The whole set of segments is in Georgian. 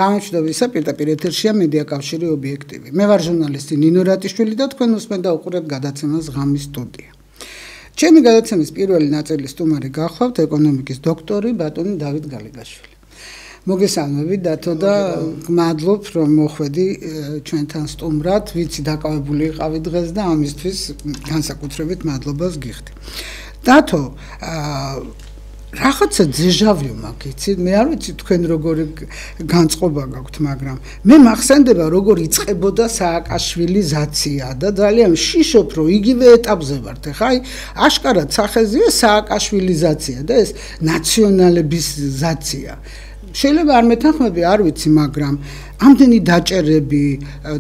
Ხამჩდოვისა პირდაპირ ეთერშია მედია კავშირი ობიექტივი. მე ვარ ჟურნალისტი ნინო რატიშვილი და თქვენ უსმენთ და უყურებთ გადაცემას ღამის სტუდია. ჩემი გადაცემის პირველი ნაწილის სტუმარი გახლავთ ეკონომიკის დოქტორი ბატონი დავით გალიგაშვილი. მოგესალმებით დათო და გმადლობ რომ მოხვედი ჩვენთან სტუმრად, ვიცი დაკავებული იყავი დღეს და ამისთვის განსაკუთრებით მადლობას გიხდი. დათო, რაღაცა ძეჟავიუ მაქვს, იცით? მე არ ვიცი თქვენ როგორი განწყობა გაქვთ, მაგრამ მე მახსენდება როგორ იწყებოდა სააკაშვილიზაცია და ძალიან შიშობ რომ იგივე ეტაპზე ვართ. ხა აი აშკარად სახეზეა სააკაშვილიზაცია და ეს ნაციონალებიზაცია. შეიძლება არ მეთანხმები, არ ვიცი, მაგრამ ამდენი დაჭერები,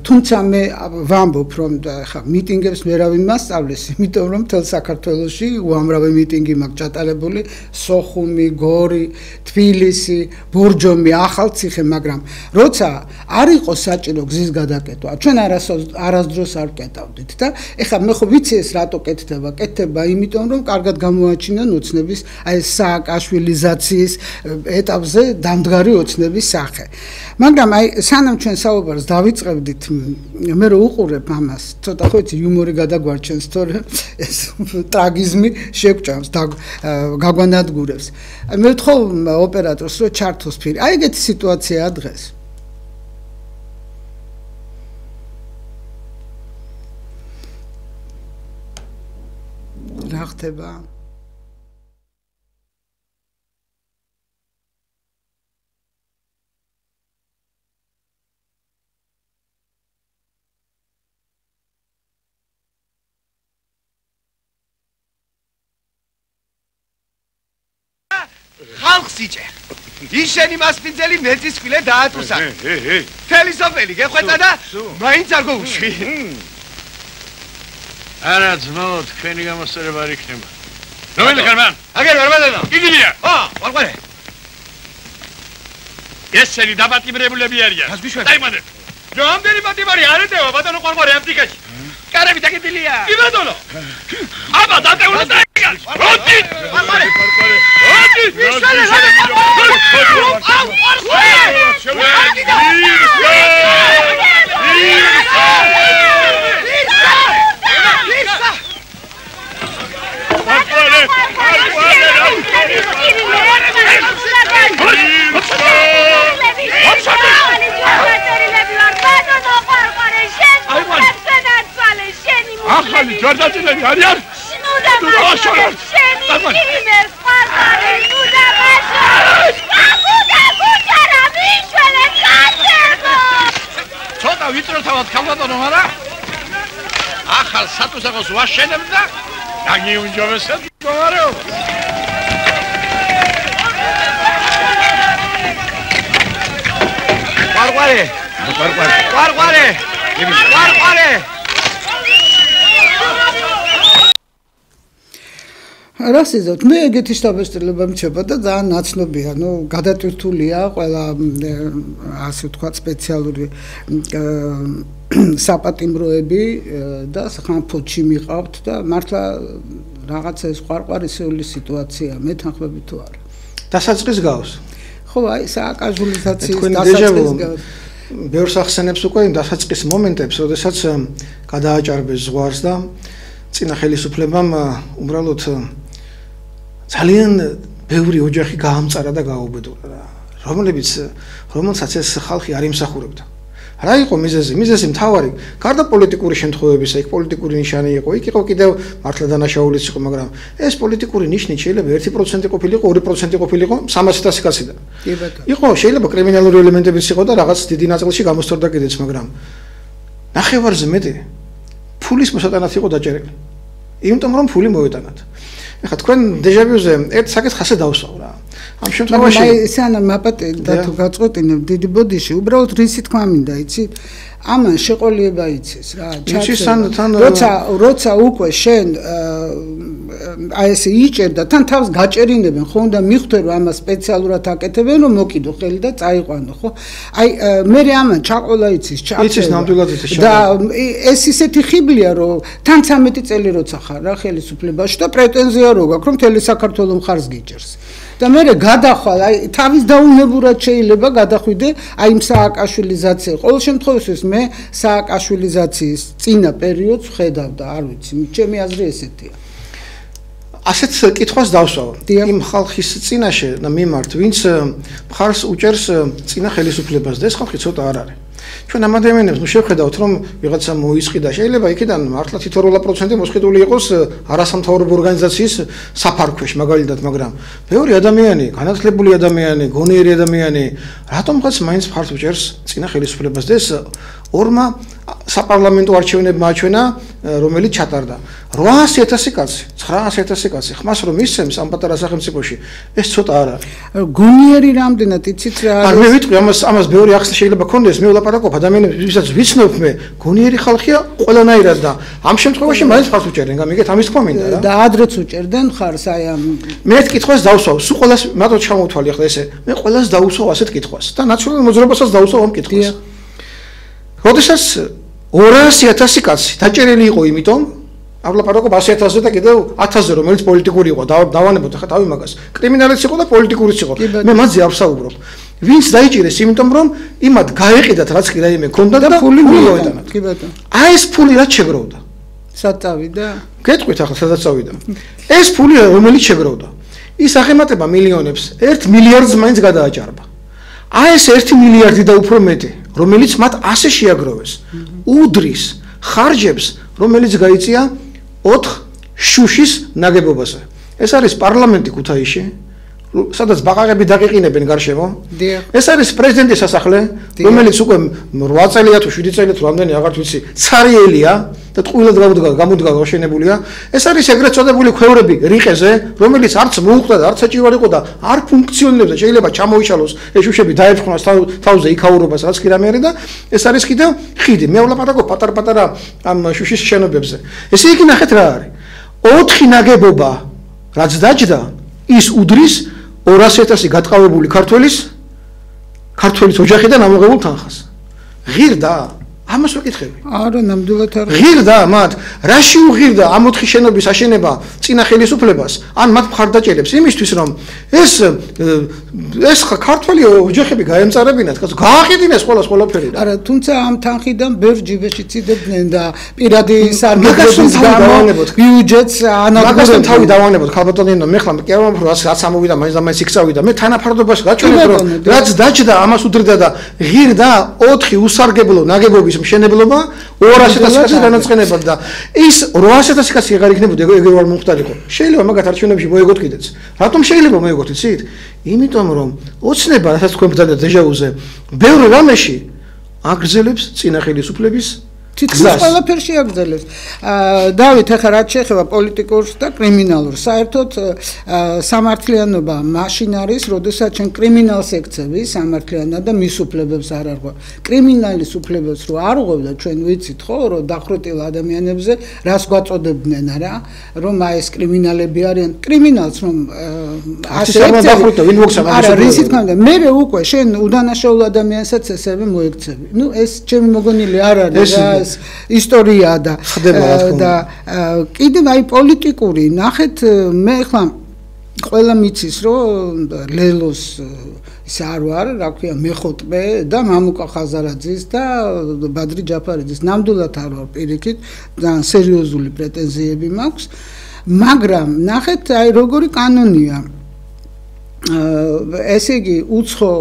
თუმცა მე ვამბობ რომ ხა მიტინგებს ვერავინ მასწავლეს, იმიტომ რომ მთელ საქართველოში უამრავი მიტინგი მაქვს ჩატარებული, სოხუმი, გორი, თბილისი, ბორჯომი, ახალციხე, მაგრამ როცა არ იყო საჭირო გზის გადაკეთვა, ჩვენ არასდროს არ ვკეტავდით და ეხლა მე ხო ვიცი ეს რატო კეთდება, იმიტომ რომ კარგად გამოაჩინა ოცნების აი სააკაშვილიზაციის ეტაპზე დამდგარი ოცნების სახე. მაგრამ აი სანამ ჩვენ საუბარს დავიწყებდით, მე რო უყურებ ამას, ცოტა ხო იცი იუმორი გადაგვარჩენს, თორე ეს ტრაგიზმი შეგვჭამს და გაგვანადგურებს. მე ვთხოვ ოპერატორს რომ ჩართოს ფირი. აი ეგეთი სიტუაციაა დღეს. რა ხდება? ხალხს იჭერ. ისენი მასპინძელი მეწისყვილე დაატუსა. თელი სოფელი გეხვეწა და მაინც არ გოუშვი. არა ძმო, თქვენი გამოსწორება არ იქნება. რომელი ხარ? აგერ ვერმადენა. იგივეა. ვარყარე. ესენი დაპატიმრებულები არიან. დაიმადე. რამდენი პატიმარი არ ეტევა ბატონო ყვარყვარე აფრიკაში. კარები დაგებილია. კი ბატონო. აბა დატეულა და იგალ. როდი? ყვარყვარე. როდი? მიშალე რა. ახალი ჯვარდაწილები არიან? ცოტა ვიწროთავად ქალბატონო, არა? ახალ სატუსაღოს ვაშენებ და დაგიუნჯობესებ მდგომარეობა. ვარყარე. რა სიზოთ, მე ეგეთი შთაბეჭდილება მრჩება და ძალიან ნაცნობია, გადატვირთულია ყველა ასე ვთქვათ სპეციალური საპატიმროები და ხანფოთში მიყავთ და მართლა რაღაცა ეს ყვარყვარისეული სიტუაცია მეთანხმები თუ არა. დასაწყის გავს. ხო, აი სააკაშვილიზაციის დასაწყის გავს. ბევრს ახსენებს უკვე იმ დასაწყის მომენტებს, როდესაც გადააჭარბეს ზღვარს და წინა ხელისუფლებამ უბრალოდ ძალიან ბევრი ოჯახი გაამწარა და გააუბედურა, რომელსაც ეს ხალხი არ იმსახურებდა. რა იყო მიზეზი? მიზეზი მთავარი, გარდა პოლიტიკური შემთხვევებისა, იქ პოლიტიკური ნიშანი იყო, იქ იყო კიდევ მართლა დანაშაულიც იყო, მაგრამ ეს პოლიტიკური ნიშნით შეიძლება 1% ყოფილიყო, 2% ყოფილიყო 300,000 კაციდან. იყო შეიძლება კრიმინალური ელემენტებიც იყო და რაღაც დიდი ნაწილში გამოსწორდა კიდეც, მაგრამ ნახევარზე მეტი ფულის მოსატანად იყო დაჭერილი. იმიტომ რომ ფული მოვეტანათ. ეხლა თქვენ დეჟავიუზე ერთ საკითხს ასე დავსვავ რა. ამ შემთხვევაში აი სანამ აპატე და თუ გაწყვეტინებ დიდი ბოდიში, უბრალოდ რისი თქვა მინდა, იცით? ამან შეყოლიება იცის რა. როცა უკვე შენ აი ესე იჭერდა, თან თავს გაჭერინებენ, ხო უნდა მიხვდე რომ ამას სპეციალურად აკეთებენ, რომ მოკიდო ხელი და წაიყვანო, ხო? აი მე ამან ჩაყოლა იცის, იცის ნამდვილად იცის. და ეს ისეთი ხიბლია, რომ თან 13 წელი როცა ხარ რა ხელისუფლებაში და პრეტენზია რო გაქვს, რომ მთელი საქართველოს მხარს გიჭერს. და მე გადახვალ, აი თავის დაუნებურად შეიძლება გადახვიდე აი იმ სააკაშვილიზაციას. ყოველ შემთხვევაში მე სააკაშვილიზაციის წინა პერიოდს ხედავდა, არ ვიცი, ჩემი აზრი ესეთია. ასეთ კითხვას დავსვავ. იმ ხალხის წინაშე და მიმართ, ვინც მხარს უჭერს წინა ხელისუფლებას და ეს ხალხი ცოტა არ არის. ჩვენ ამ ადამიანებს შევხედავთ, რომ ვიღაცა მოისყიდა, შეიძლება იქიდან მართლა 12% მოსყიდული იყოს არასამთავრობო ორგანიზაციის საფარქვეში, მაგალითად, მაგრამ ბევრი ადამიანი, განათლებული ადამიანი, გონიერი ადამიანი, რატომღაც მაინც მხარს უჭერს წინა ხელისუფლებას და ეს ორმა საპარლამენტო არჩევნებმა აჩვენა, რომელიც ჩატარდა. 800,000 კაცი, 900,000 კაცი, ხმას რომ ისცემს ამ პატარა სახელმწიფოში, ეს ცოტა არ არის. გონიერი რამდენად იცით რა არის? არ მე ვიტყვი, ამას ბევრი ახსნა შეიძლება ქონდეს, მე ვლაპარაკობ ადამიანებს, ვისაც ვიცნობ მე, გონიერი ხალხია ყველანაირად და ამ შემთხვევაში მაინც მხარს უჭერენ, გამიგეთ, ამის თქვა მინდა რა. და ადრეც უჭერდნენ ხარს აი ამ მე ერთ კითხვას დავსვავ, სულ ყველას მათო ჩამოვთვალი ახლა ესე. მე ყველას დავუსვავ ასეთ კითხვას და ნაციონალურ მოძრაობასაც დავუსვავ ამ კითხვას. როდესაც 200,000 კაცი დაჭერილი იყო იმიტომ, ავლაპარაკობ 100,000-ზე და კიდევ 1000-ზე, რომელიც პოლიტიკური იყო, დავანებოთ ახლა თავი მაგას. კრიმინალიც იყო და პოლიტიკურიც იყო. მე მათზე არ ვსაუბრობ. ვინც დაიჭირეს იმიტომ, რომ იმათ გაეყიდათ რაც კი რაიმე ქონდა და ფული მოიტანათ. კი ბატონო. აი ეს ფული რაც შეგროვდა. სად წავიდა? გეტყვით ახლა სადაც წავიდა. ეს ფული რომელიც შეგროვდა. ის აღემატება მილიონებს, 1 მილიარდს მაინც გადააჭარბა. აი ეს 1 მილიარდი და უფრო მეტი, რომელიც მათ ასე შეაგროვეს, უდრის ხარჯებს, რომელიც გაიწია 4 შუშის ნაგებობაზე. ეს არის პარლამენტი ქუთაისში, სადაც ბაყაყები დაგიყინებენ გარშემო. ეს არის პრეზიდენტის სასახლე, რომელიც უკვე 8 წელია თუ 7 წელი თუ რამდენი აღარ ვიცი, ცარიელია და ტყუილად გამოდგა გაშენებულია. ეს არის ეგრეთ წოდებული ქვევრები რიყეზე, რომელიც არც მოუხდა და არც საჭირო იყო და არ ფუნქციონირებს, შეიძლება ჩამოიშალოს ეს შუშები დაეფრხნას თავზე იქაურობას რაც კი რამე არის და ეს არის კიდევ ხიდი. მე ვლაპარაკობ პატარ-პატარა ამ შუშის შენობებზე. ესე იგი ნახეთ რა არის. 4 ნაგებობა რაც დაჯდა, ის უდრის 200,000 გატყავებული ქართველის ოჯახიდან ამოღებულ თანხას. ღირდა ამას ვეკითხები. არა, ნამდვილად არ ღირდა მათ, რაში უღირდა ამ 4 შენობის აშენება წინა ხელისუფლებას, ან მათ მხარდაჭერებს იმისთვის, რომ ეს ქართველი ოჯახები გაემწარებინათ, გააყიდინეს ყველაფერი. არა, თუმცა ამ თანხიდან ბევრ ჯიბეში წიდებდნენ და პირადი სარგებლობის გამო ბიუჯეტს ანადგურებდნენ. მაგასთან თავი დავანებოთ, ხალბატონინო, მე ხლა კი არ ვამბობ, რაც ამოვიდა, მაინც და მაინც იქცავიდა. მე თანაფარდობაში გაჩვენებ, რომ რაც დაჯდა, ამას უდრიდა და ღირდა 4 უსარგებლო ნაგებობის მშენებლობა 200,000 კაცის განაცხენებად და ის 200,000 კაცი აღარ იქნებოდა ეგრე ვარ მომხდარიყო. შეიძლება მაგათ არჩევნებში მოეგოთ კიდეც. რატომ შეიძლება მოეგოთ იცით? იმიტომ რომ ოცნება, რასაც თქვენ ბრძანეთ დეჟავუზე, ბევრი რამეში აგრძელებს წინა ხელისუფლების თითქმის ყველაფერში აგრძელებს. დავით, ახლა რაც შეეხება პოლიტიკურს და კრიმინალურს, საერთოდ სამართლიანობა მაშინ არის, როდესაც ჩვენ კრიმინალს ექცევი სამართლიანად და მის უფლებებს არ არღვევ. კრიმინალის უფლებებს რო არ ღვევდა, ჩვენ ვიცით ხო, რომ დახრეტილ ადამიანებზე რას გვაწოდებდნენ არა, რომ აი ეს კრიმინალები არიან. კრიმინალს რომ ასე დახრეტა, ვინ მოგცემ არა, რისით ხანდა, მე უკვე შენ უდანაშაულ ადამიანსაც ესევე მოექცევი. ნუ ეს ჩემი მოგონილი არ არის რა. ისტორია და კიდევ აი პოლიტიკური ნახეთ მე ხლა ყველა მიცის რომ ლელოს ის არ ვარ რა ქვია მეხოტბე და მამუკა ხაზარაძის და ბადრი ჯაფარიძის ნამდვილად არ ვარ პირიქით და სერიოზული პრეტენზიები მაქვს მაგრამ ნახეთ აი როგორი კანონია ესე იგი უცხო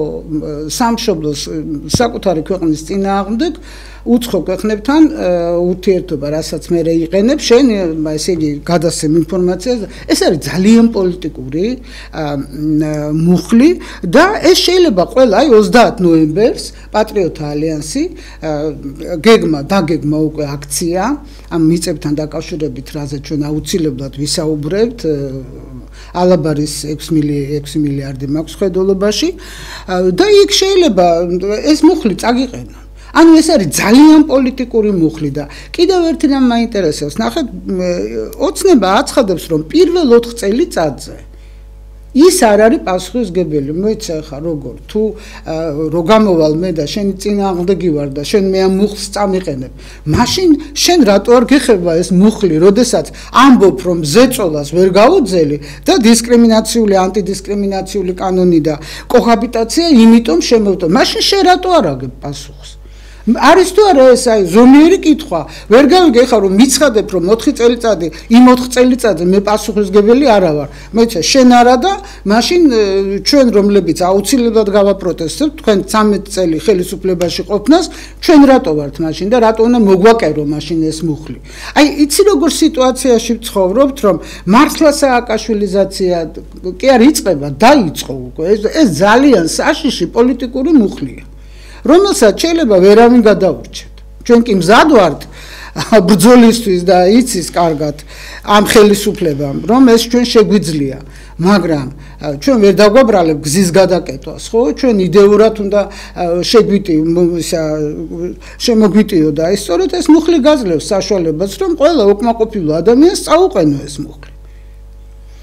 სამშობლოს საკუთარი ქვეყნის წინააღმდეგ უცხო ქვეყნებთან ურთიერთობა, რასაც მე იყენებ, შენ ესე იგი გადასცემ ინფორმაციას, ეს არის ძალიან პოლიტიკური მუხლი და ეს შეიძლება ყველა აი 30 ნოემბერს პატრიოტთა ალიანსი დაგეგმა უკვე აქცია ამ მიწებთან დაკავშირებით, რაზე ჩვენ აუცილებლად ვისაუბრებთ ალაბარის 6 მილიარდი მაქვს ხედულობაში და იქ შეიძლება ეს მუხლი წაგიყენო ანუ ეს არის ძალიან პოლიტიკური მუხლი და კიდევ ერთი რამ მაინტერესებს. ნახეთ, ოცნება აცხადებს, რომ პირველ 4 წელიწადზე ის არ არის პასუხისმგებელი. მოიცა ხა როგორ თუ რო გამოვალ მე და შენი წინააღმდეგი ვარ და შენ მე ამ მუხლს წამიყენებ. მაშინ შენ რატო არ გეხება ეს მუხლი, როდესაც ამბობ რომ ზეწოლას ვერ გაუძელი და დისკრიმინაციული, ანტიდისკრიმინაციული კანონი და კოჰაბიტაცია იმიტომ შემოვტო. მაშინ შენ რატო არ აგებ პასუხს? არის თუ არა ეს აი ზომიერი კითხვა. ვერ გავიგე ხა რომ მიცხადებ რომ 4 წელიწადი იმ 4 წელიწადზე მე პასუხისმგებელი არა ვარ. მოიცა შენ არა და მაშინ ჩვენ რომლებიც აუცილებლად გავაპროტესტებთ თქვენ 13 წელი ხელისუფლებაში ყოფნას ჩვენ რატო ვართ მაშინ და რატო უნდა მოგვაკერო მაშინ ეს მუხლი. აი იცი როგორ სიტუაციაში ვცხოვრობთ რომ მართლა სააკაშვილიზაცია კი არ იწყება, დაიწყო უკვე. ეს ძალიან საშიში პოლიტიკური მუხლია. რომელსაც შეიძლება ვერავინ გადაურჩეთ. ჩვენ კი მზად ვართ ბრძოლისთვის და იცის კარგად ამ ხელისუფლებამ, რომ ეს ჩვენ შეგვიძლია, მაგრამ ჩვენ ვერ დაგვაბრალებ გზის გადაკეთვას, ხო? ჩვენ იდეურად უნდა შემოგვიტიო და ეს სწორედ ეს მუხლი გაძლევს საშუალებას, რომ ყველა უკმაყოფილო ადამიანს წაუყენო ეს მუხლი.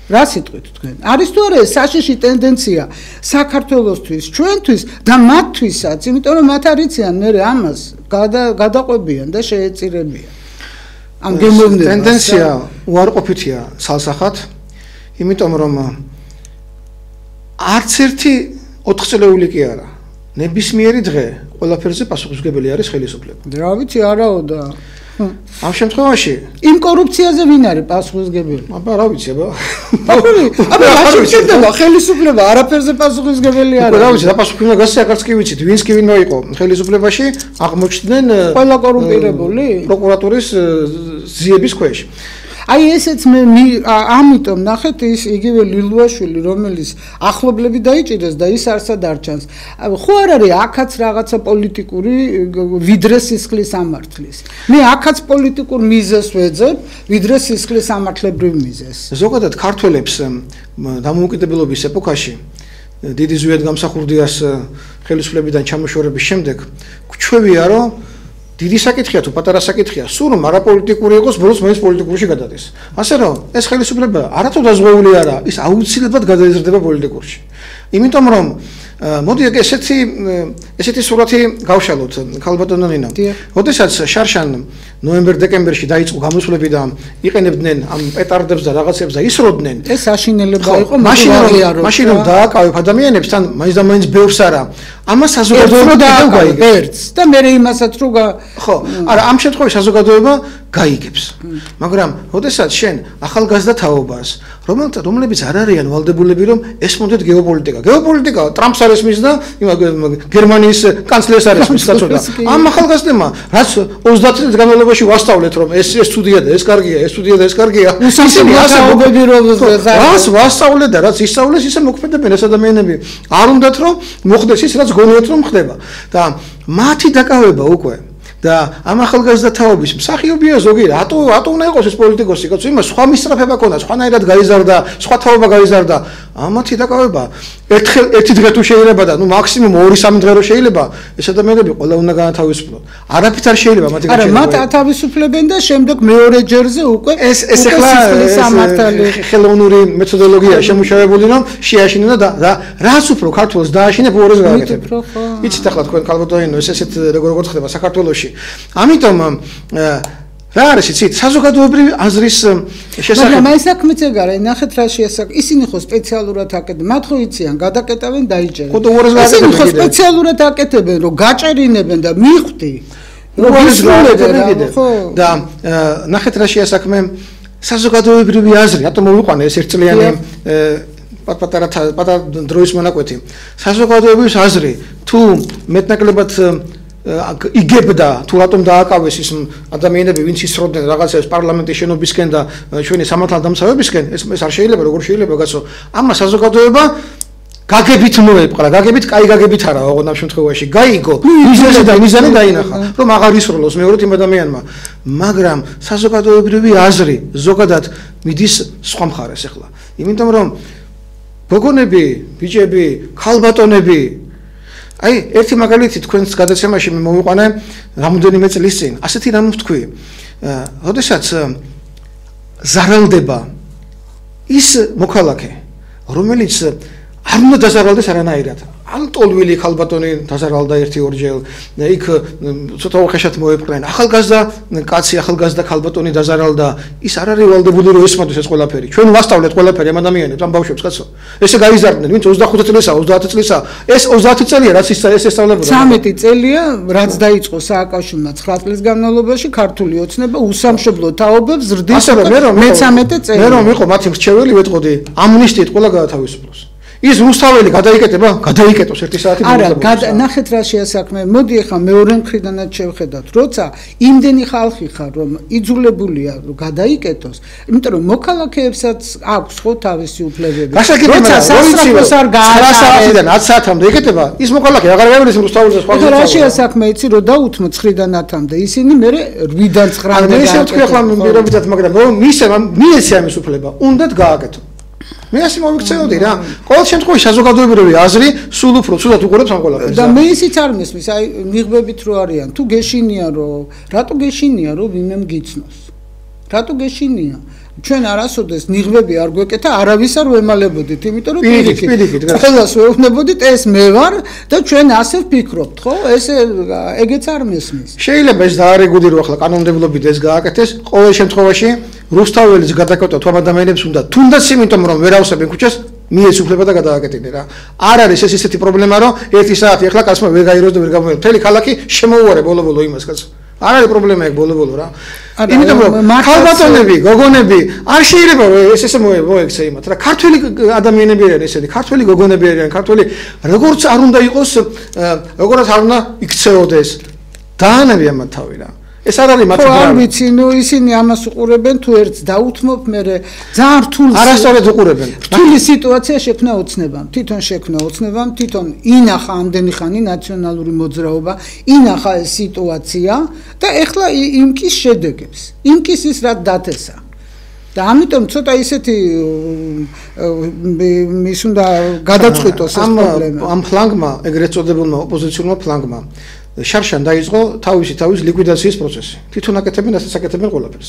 რა სიტყვით თქვენ? არის თუ არა ეს საშიში ტენდენცია საქართველოსთვის, ჩვენთვის და მათთვისაც, იმიტომ რომ მათ არიციან მე ამას გადაყვებიან და შეეწირებიან. ამ გემოვნებას ტენდენცია უარყოფითია ცალსახად, იმიტომ რომ არც ერთი 4 წლეული კი არა. ნებისმიერი დღე ყველაფერზე პასუხისმგებელი არის ხელისუფლება. რა ვიცი, არაო და ამ შემთხვევაში იმ კორუფციაზე ვინ არის პასუხისმგებელი? აბა რა ვიცი, აბა. აბა რა შეიძლება ხელისუფლება არაფერზე პასუხისმგებელი არის. რა ვიცი, და პასუხისმგებელი გასაკარც კი ვიცით, ვინც კი ვინმე იყო ხელისუფლებაში აღმოჩნდნენ ყველა კორუმპირებული პროკურატურის ძიების ქვეშ. აი ესეც მე ამიტომ ნახეთ ის იგივე ლილუაშვილი რომელიც ახლობლები დაიჭირეს და ის არსად არ ჩანს. ხო არ არის აქაც რაღაცა პოლიტიკური ვიდრე სისხლის ამართლის. მე აქაც პოლიტიკურ მიზეზს ვეძებ ვიდრე სისხლის ამართლებრივ მიზეზს. ზოგადად ქართველებს დამოუკიდებლობის ეპოქაში დიდი ზვიად გამსახურდიას ხელისუფლებიდან ჩამოშორების შემდეგ გვჩვევია რომ დიდი საკითხია თუ პატარა საკითხია, სულ რომ არაპოლიტიკური იყოს, ბოლოს მაინც პოლიტიკურში გადადის. ასე რომ ეს ხელისუფლება არათუ დაზღვეული არა, ის აუცილებლად გადაიზრდება პოლიტიკურში. იმიტომ რომ მოდი ესეთი სურათი გავშალოთ ქალბატონო ნინო. როდესაც შარშან ნოემბერ-დეკემბერში დაიწყო გამოსვლები და იყენებდნენ ამ პეტარდებს და რაღაცებს და ისროდნენ. ეს აშინელება იყო, მაშინ რომ დააკავებ ადამიანებს, თან მაინც და მაინც ბევრს არა. ამას საზოგადოება გაიგებს და მე იმასაც რო ხო, არა, ამ შემთხვევაში საზოგადოება გაიგებს. მაგრამ როდესაც შენ ახალგაზრდა თაობას, რომლებიც არ არიან ვალდებულები, რომ ესმოდეთ გეოპოლიტიკა. გეოპოლიტიკა ტრამპს არ ესმის და გერმანიის კანცლერს არ ესმის დაწოდა. ამ ახალგაზრდებმა რაც 30 წლის განმავლობაში ვასწავლეთ, რომ ეს ცუდია და ეს კარგია, ეს ცუდია და ეს კარგია. ისინი ასე რას ვასწავლეთ და რაც ისწავლეს, ისე მოქმედებენ ეს ადამიანები. არ უნდათ რომ მოხდეს ის, რაც გონიათ რომ ხდება. და მათი დაკავება უკვე და ამ ახალგაზრდა თაობის მსახიობია ზოგი რატო უნდა იყოს ეს პოლიტიკოსი კაცო იმას სხვა მისწრაფება ქონდა სხვანაირად გაიზარდა სხვა თაობა გაიზარდა ამათი დაკავება ერთი დღე თუ შეიძლება და ნუ მაქსიმუმ 2-3 დღე რო შეიძლება ეს ადამიანები ყველა უნდა განათავისუფლონ არაფრით არ შეიძლება მათი არა მათ ათავისუფლებენ და შემდეგ მეორე ჯერზე უკვე ეს ახლა ხელოვნური მეთოდოლოგია შემუშავებული რომ შეაშინა და რაც უფრო ქართულს დააშინებ უორეს გააკეთებ იცით ახლა თქვენ ქალბატონო ესეთ როგორ ხდება საქართველოში ამიტომ რა არის იცით საზოგადოებრივი აზრის შესახებ მაგრამ აი საქმეც ეგ არა ნახეთ რა შეასაკ ისინი ხო სპეციალურად აკეთებენ მათ ხო იციან გადაკეტავენ დაიჭერენ ხო და უორეს გააკეთებენ ისინი ხო სპეციალურად აკეთებენ რომ გაჭერინებენ და მიხვდი უორეს გააკეთებენ და ნახეთ რა შეასაქმე საზოგადოებრივი აზრი რატომ მოვიყვანე ეს ერთწლიანი პატარა დროის მონაკვეთი საზოგადოებრივი აზრი თუ მეტნაკლებად იგებდა თუ რატომ დააკავეს ის ადამიანები ვინც ისროდნენ რაღაცებს პარლამენტის შენობისკენ და ჩვენი სამართალდამცავებისკენ ეს არ შეიძლება როგორ შეიძლება გასო ამა საზოგადოება გაგებით მოეპყრა გაგებით კაი გაგებით არა ოღონდ ამ შემთხვევაში გაიგო მიზეზი და მიზანი დაინახა რომ აღარ ისროლოს მეორედ იმ ადამიანმა მაგრამ საზოგადოებრივი აზრი ზოგადად მიდის სხვა მხარეს ახლა იმიტომ რომ გოგონები ბიჭები ქალბატონები აი ერთი მაგალითი თქვენს გადაცემაში მე მოვიყვანე რამოდენიმე წლის წინ ასეთი რამ ვთქვი როდესაც ზარალდება ის მოქალაქე რომელიც არ უნდა დაზარალდეს არანაირად. ალტოლვილი ხალბატონი დაზარალდა 1-2 ჯერ. იქ ცოტა უხეშად მოეპყრნენ. ახალგაზრდა კაცი, ახალგაზრდა ხალბატონი დაზარალდა. ის არ არის ვალდებული რომ ესმოდეს ეს ყველაფერი. ჩვენ ვასწავლეთ ყველაფერი ამ ადამიანებს, ამ ბავშვებს, კაცო. ესე გაიზარდნენ, ვინც 25 წლისა, 30 წლისა. ეს 30 წელია, რაც ის ესწავლებოდა. 13 წელია, რაც დაიწყო სააკაშვილმა 9 წლის განმავლობაში ქართული ოცნება უსამშობლო თაობებს ზრდის. მე-13 წელი. მე რომ იყო მათი მრჩეველი ვეტყოდი, ამნისტიით ყველა გაათავისუფლოს. ის რუსთაველი გადაიკეტება, გადაიკეტოს 1 საათი ბოლოს. არა, ნახეთ რა შეასაქმე. მოდი ახლა მეორე მხრიდანაც შევხედავთ. როცა იმდენი ხალხი ხარ, რომ იძულებულია რომ გადაიკეტოს, იმიტომ რომ მოქალაქეებსაც აქვს ხო თავისი უფლებები. როცა სასწრაფოს არ გაატარებს 9 საათიდან 10 საათამდე იკეტება, ის მოქალაქე აღარ გაივლის რუსთაველზე სხვა. რა შეასაქმე იცი რომ დაუთმო 9-დან 10-მდე, ისინი მე 8-დან 9-მდე. მე შევთქვი ახლა მირობითად, მაგრამ მიეცა ამის უფლება, უნდათ გააკეთო. მე ასე მოვიქცეოდი რა. ყოველ შემთხვევაში საზოგადოებრივი აზრი სულ უფრო ცუდად უყურებს ამ ყველაფერს. და მე ისიც არ მესმის, აი ნიღბებით რო არიან. თუ გეშინია რომ რატო გეშინია რომ ვინმემ გიცნოს? რატო გეშინია? ჩვენ არასოდეს ნიღბები არ გვეკეთა, არავის არ ვემალებოდით, იმიტომ რომ პირიქით ყველას ვეუბნებოდით ეს მე ვარ და ჩვენ ასე ვფიქრობთ, ხო? ესე ეგეც არ მესმის. შეიძლება ეს დაარეგულირო ახლა კანონმდებლობით ეს გააკეთეს, ყოველ შემთხვევაში რუსთაველის გადაკეთვა თუ ამ ადამიანებს უნდა თუნდაც იმიტომ რომ ვერ ავსებენ ქუჩას მიეც უფლება და გადააკეთებენ რა. არ არის ეს ისეთი პრობლემა რომ 1 საათი ახლა კაცმა ვერ გაიროს და ვერ გამოიყვანოს. მთელი ქალაქი შემოუარე ბოლო იმას კაცს. არ არის პრობლემა ეგ ბოლო რა. იმიტომ რომ ხალბატონები, გოგონები არ შეიძლება ეს ესე მოექცე იმათ რა. ქართველი ადამიანები არიან ესენი, ქართველი გოგონები არიან, ქართველი როგორც არ უნდა იყოს, როგორც არ უნდა იქცეოდეს. დაანებია მათ თავი რა. ეს არ არის მათი არ ვიცი, ნუ ისინი ამას უყურებენ თუ ერთს დაუთმობ, მე ძალიან რთული არასწორად უყურებენ. რთული სიტუაცია შექმნა ოცნებამ, თვითონ შექმნა ოცნებამ, თვითონ ინახა ამდენი ხანი ნაციონალური მოძრაობა, ინახა ეს სიტუაცია და ეხლა იმკის შედეგებს, იმკის ის რაც დათესა. და ამიტომ ცოტა ისეთი ის უნდა გადაწყვიტოს ეს პრობლემა. ამ ფლანგმა, ეგრეთ წოდებულმა ოპოზიციურმა ფლანგმა შარშან დაიწყო თავის ლიკვიდაციის პროცესი. თვითონ აკეთებენ, ასაც აკეთებენ ყველაფერს.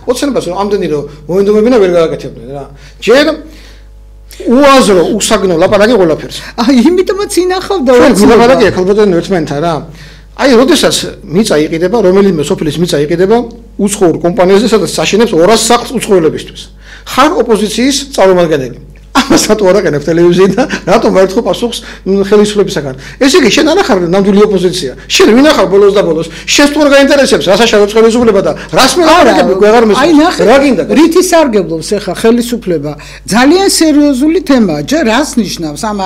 ოცნებას რომ ამდენი რომ მოინდომებინა ვერ გააკეთებდნენ რა. ჯერ უაზრო, უსაგნო ლაპარაკი ყველაფერს. აი, იმიტომაც ინახავდა ლაპარაკი ხალბატონი ერთმანეთთან რა. აი, როდესაც მიწა იყიდება, რომელიმე სოფლის მიწა იყიდება უცხოურ კომპანიაზე, სადაც საშენებს 200 სახლს უცხოელებისთვის. ხარ ოპოზიციის წარმომადგენელი. ამას რატო არ აკეთებ ტელევიზიიდან და რატომ არ ეთქო პასუხს ხელისუფლებისაგან? ესე იგი, შენ არ ახარ ნამდვილი ოპოზიცია. შენ ვინ ახარ ბოლოს და ბოლოს? შენ თუ არ გაინტერესებს, რას აშავებს ხელისუფლება და რას მელაპარაკები გვეღარ მესმის? აი ნახე, რა გინდა? რითი სარგებლობს ახლა ხელისუფლება? ძალიან სერიოზული თემაა. ჯერ რას ნიშნავს ამ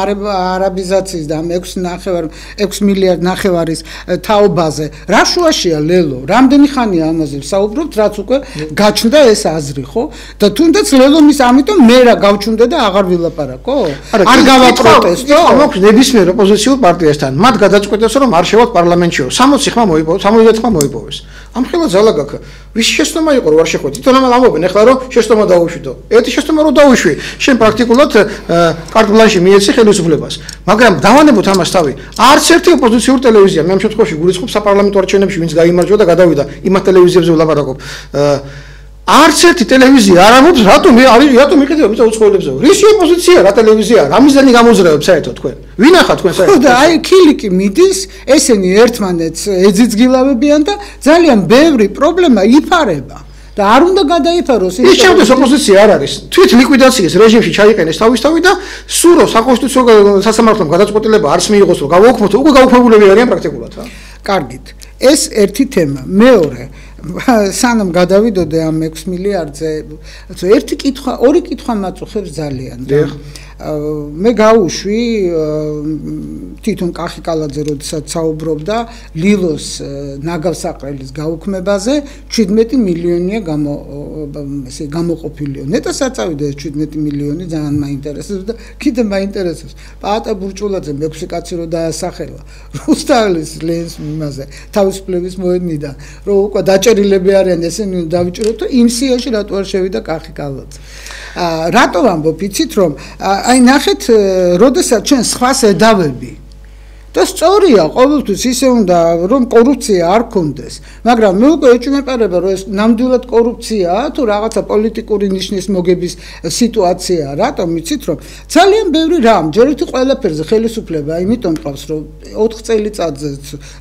არაბიზაციის და ამ 6 მილიარდ ნახევარის თაობაზე? რა შუაშია ლელო? რამდენი ხანია ამაზე საუბრობთ, რაც უკვე გაჩნდა ეს აზრი, ხო? და თუნდაც ლელომის ამიტომ მე რა გავჩუნდა და აღარ ვილაპარაკო? არ გავაპროტესტო? მოქვს ნებისმიერ ოპოზიციურ პარტიასთან. მათ გადაწყვეტეს რომ არ შევათ პარლამენტშიო. 60 ხმა მოიპოვეს, 70 ხმა მოიპოვეს. ამ ხელა ძალა გაქვს. ვის შეცდომა იყო რომ არ შეხვედით? თვითონ ამბობენ ახლა რომ შეცდომა დაუშვიდო. ერთი შეცდომა რომ დაუშვი, შენ პრაქტიკულად კარტ ბლანში მიეცი ხელისუფლებას. მაგრამ დავანებოთ ამას თავი. არც ერთი ოპოზიციურ ტელევიზია მე ამ შემთხვევაში გულისხმობს საპარლამენტო არჩევნებში ვინც გაიმარჯვა და გადავიდა იმათ ტელევიზიებზე ვლაპარაკობ. არც ერთი ტელევიზია არ ამბობს რატომ იყიდება მიწა უცხოელებზე. რისი ოპოზიცია რა ტელევიზია? რა მიზანი გამოძრაობს საერთოდ თქვენ? ვინ ახლა თქვენ საერთოდ? ხო და აი ქილიკი მიდის, ესენი ერთმანეთს ეძიძგილავებიან და ძალიან ბევრი პრობლემა იფარება. და არ უნდა გადაიფაროს ის შეუძლეს ოპოზიცია არ არის. თვით ლიკვიდაციის რეჟიმში ჩაიყენეს თავისთავი და სურო საკონსტიტუციო სასამართლომ გადაწყვეტილება არც მიიღოს რომ გავაუქმოთ, უკვე გაუქმებულები არიან პრაქტიკულად რა. კარგით. ეს ერთი თემა. მეორე სანამ გადავიდოდე ამ 6 მილიარდზე, ორი კითხვა მაწუხებს ძალიან და მე გავუშვი თვითონ კახიკალაძე როდესაც საუბრობდა ლილოს ნაგავსაყრელის გაუქმებაზე 17 მილიონია გამოყოფილია. ნეტა საწავიდა ეს 17 მილიონი ძალიან მაინტერესებს და კიდე მაინტერესებს. პაატა ბურჭულაძე 6 კაცი რო დაასახელა რუსთაველის ლენს იმაზე თავისუფლების მოედნიდან რომ უკვე დაჭერილები არიან ესენი დავიჭიროთ და იმ სიაში რატო არ შევიდა კახიკალაძე. რატო ვამბობ იცით რომ აი ნახეთ როდესაც ჩვენ სხვას ედავები და სწორია, ყოველთვის ისე უნდა რომ კორუფცია არ კონდეს, მაგრამ მე უკვე ეჭვმეპარება რომ ეს ნამდვილად კორუფციაა თუ რაღაცა პოლიტიკური ნიშნის მოგების სიტუაციაა, რატომ იცით რომ ძალიან ბევრი რამ ჯერეთი ყველაფერზე ხელისუფლება იმიტომ ყავს რომ 4 წელიწადზე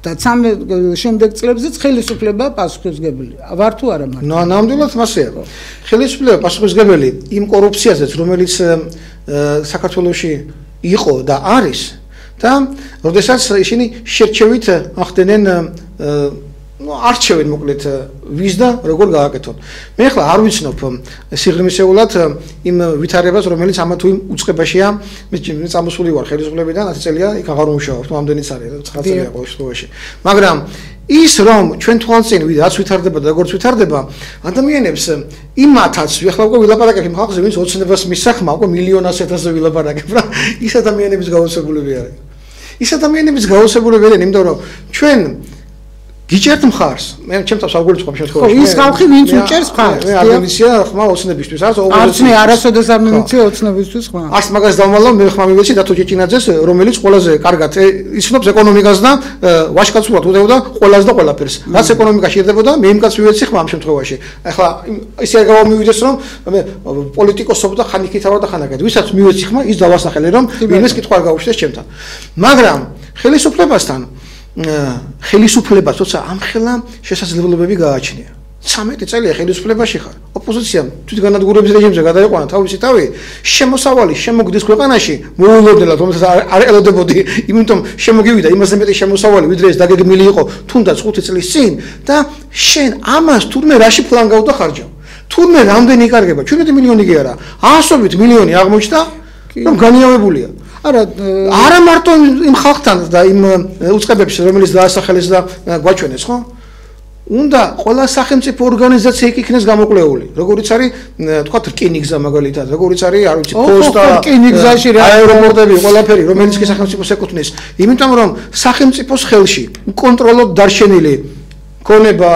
და 13 შემდეგ წლებზეც ხელისუფლება პასუხისმგებელი ვარ თუ არა მაგრამ ნამდვილად მასეა ხელისუფლება პასუხისმგებელი იმ კორუფციაზეც რომელიც საქართველოში იყო და არის და როდესაც ისინი შერჩევით ახდენენ არჩევენ მოკლედ ვის და როგორ გააკეთონ. მე ახლა არ ვიცნობ სიღრმისეულად იმ ვითარებას რომელიც ამა თუ იმ უწყებაშია მე წამოსული ვარ ხელისუფლებიდან 10 წელია იქ აღარ ვმუშაობ თუ ამდენიც არის 9 წელია ყოველ შემთხვევაში. მაგრამ ის რომ ჩვენ თვალწინ რაც ვითარდება და როგორც ვითარდება ადამიანებს იმათაც ახლა უკვე ვილაპარაკებ ხალხზე ვინც ოცნებას მისახმა უკვე მილიონასეთაზე ვილაპარაკებ რა ის ადამიანების გაოცებულები არის. ის ადამიანების გაოცებულები არიან იმიტომ რომ ჩვენ გიჭერთ მხარს მე ჩემთვის აღგვერდს ხომ შემთხვევაში ხო ის ხალხი ვინც უჭერს მხარს მე ამბიცია ხმა ოცნებისთვის არც მე არასოდეს არ მივიცი ოცნებისთვის ხმა არც მაგას დავმალავ მე ხმა მივიცი დათო ჭეჭინაძეს რომელიც ყველაზე კარგად იცნობს ეკონომიკას და ვაჟკაცურად უდევდა ყველას და ყველაფერს რაც ეკონომიკაში ერდებოდა მე იმ კაც მივეცი ხმა ამ შემთხვევაში ახლა ისე არ გამომივიდეს რომ მე პოლიტიკოსობდა ხან იქით ავარ და ხან აქეთ ვისაც მივეცი ხმა ის დავასახელე რომ იმეს კითხვა არ გაუჩნდეს ჩემთან მაგრამ ხელისუფლებასთან ხელისუფლებას თორსა ამხელა შესაძლებლობები გააჩნია 13 წელია ხელისუფლებაში ხარ ოპოზიციამ თვითგანადგურების რეჟიმზე გადაიყვანა თავისი თავი შემოსავალი შემოგდის ქვეყანაში მოულოდნელად რომელსაც არ ელოდებოდი იმიტომ შემოგივიდა იმაზე მეტი შემოსავალი ვიდრე ეს დაგეგმილი იყო თუნდაც 5 წლის წინ და შენ ამას თურმე რაში ფლანგავ და ხარჯავ თურმე რამდენი იკარგება 17 მილიონი კი არა 100 მილიონი აღმოჩნდა რომ განიავებულია არა მარტო იმ ხალხთან და იმ უწყებებს რომელიც დაასახელეს და გვაჩვენეს ხო? უნდა ყველა სახელმწიფო ორგანიზაცია იქნეს გამოკვლეული. როგორიც არის თქვა რკინიგზა მაგალითად, როგორიც არის არ ვიცი პოსტა, რკინიგზაში აეროპორტები, ყველაფერი რომელიც კი სახელმწიფოს ეკუთვნის. იმიტომ რომ სახელმწიფოს ხელში უკონტროლოდ დარჩენილი ქონება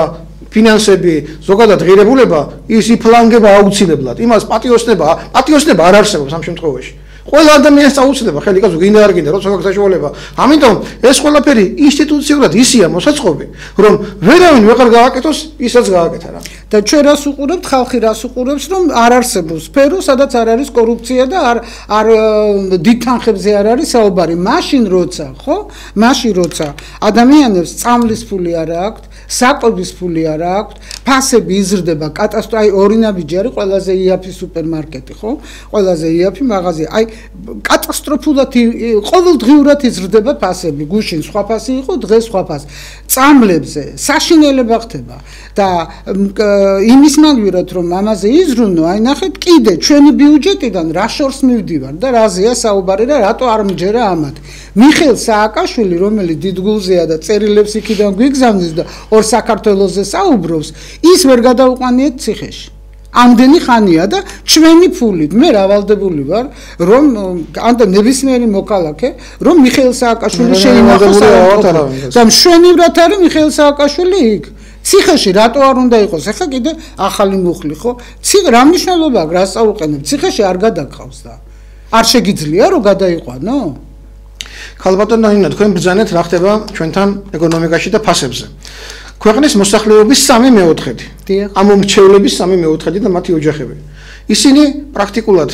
ფინანსები, ზოგადად ღირებულება ის იფლანგება აუცილებლად. იმას პატიოსნება არ არსებობს ამ შემთხვევაში. ყველა ადამიანს აუცილებლად ხელი კაცო გინდა არ გინდა როცა გაქვს საშუალება. ამიტომ ეს ყველაფერი ინსტიტუციურად ისია მოსაწყობი, რომ ვერავინ ვეღარ გააკეთოს, ისაც გააკეთა რა. და ჩვენ რას უყურებთ, ხალხი რას უყურებს, რომ არ არსებობს სფერო, სადაც არ არის კორუფცია და არ დიდ თანხებზე არ არის საუბარი. მაშინ როცა ადამიანებს წამლის ფული არ აქვთ, საკვების ფული არ აქვთ, ფასები იზრდება კატასტროფა, ორი ნაბიჯი არის ყველაზე იაფი სუპერმარკეტი, ხო? ყველაზე იაფი მაღაზია. კატასტროფულად ყოველდღიურად იზრდება ფასები. გუშინ სხვა ფასი იყო, დღეს სხვა ფასი. წამლებზე საშინელება ხდება და იმის მაგვირად რომ ამაზე იზრუნო, აი ნახეთ კიდე ჩვენი ბიუჯეტიდან რა შორს მივდივარ და რაზეა საუბარი და რატო არ მჯერა ამათ. მიხეილ სააკაშვილი, რომელიც დიდგულზეა და წერილებს იქიდან გვიგზავნის და ორ საქართველოზე საუბრობს, ის ვერ გადაუყვანიეთ ციხეში. ამდენი ხანია და ჩვენი ფულით მე რავალდებული ვარ რომ ანდა ნებისმიერი მოქალაქე რომ მიხეილ სააკაშვილი შეინახოს და მშვენივრად არის მიხეილ სააკაშვილი იქ ციხეში რატო არ უნდა იყოს ახლა კიდე ახალი მუხლი ხო რა მნიშვნელობა აქვს რა საუყენებ ციხეში არ გადაგყავს და არ შეგიძლია რომ გადაიყვანო ქალბატონო ნინა თქვენ ბრძანეთ რა ხდება ჩვენთან ეკონომიკაში და ფასებზე ქვეყნის მოსახლეობის 3/4 ამომრჩევლების 3/4 და მათი ოჯახები ისინი პრაქტიკულად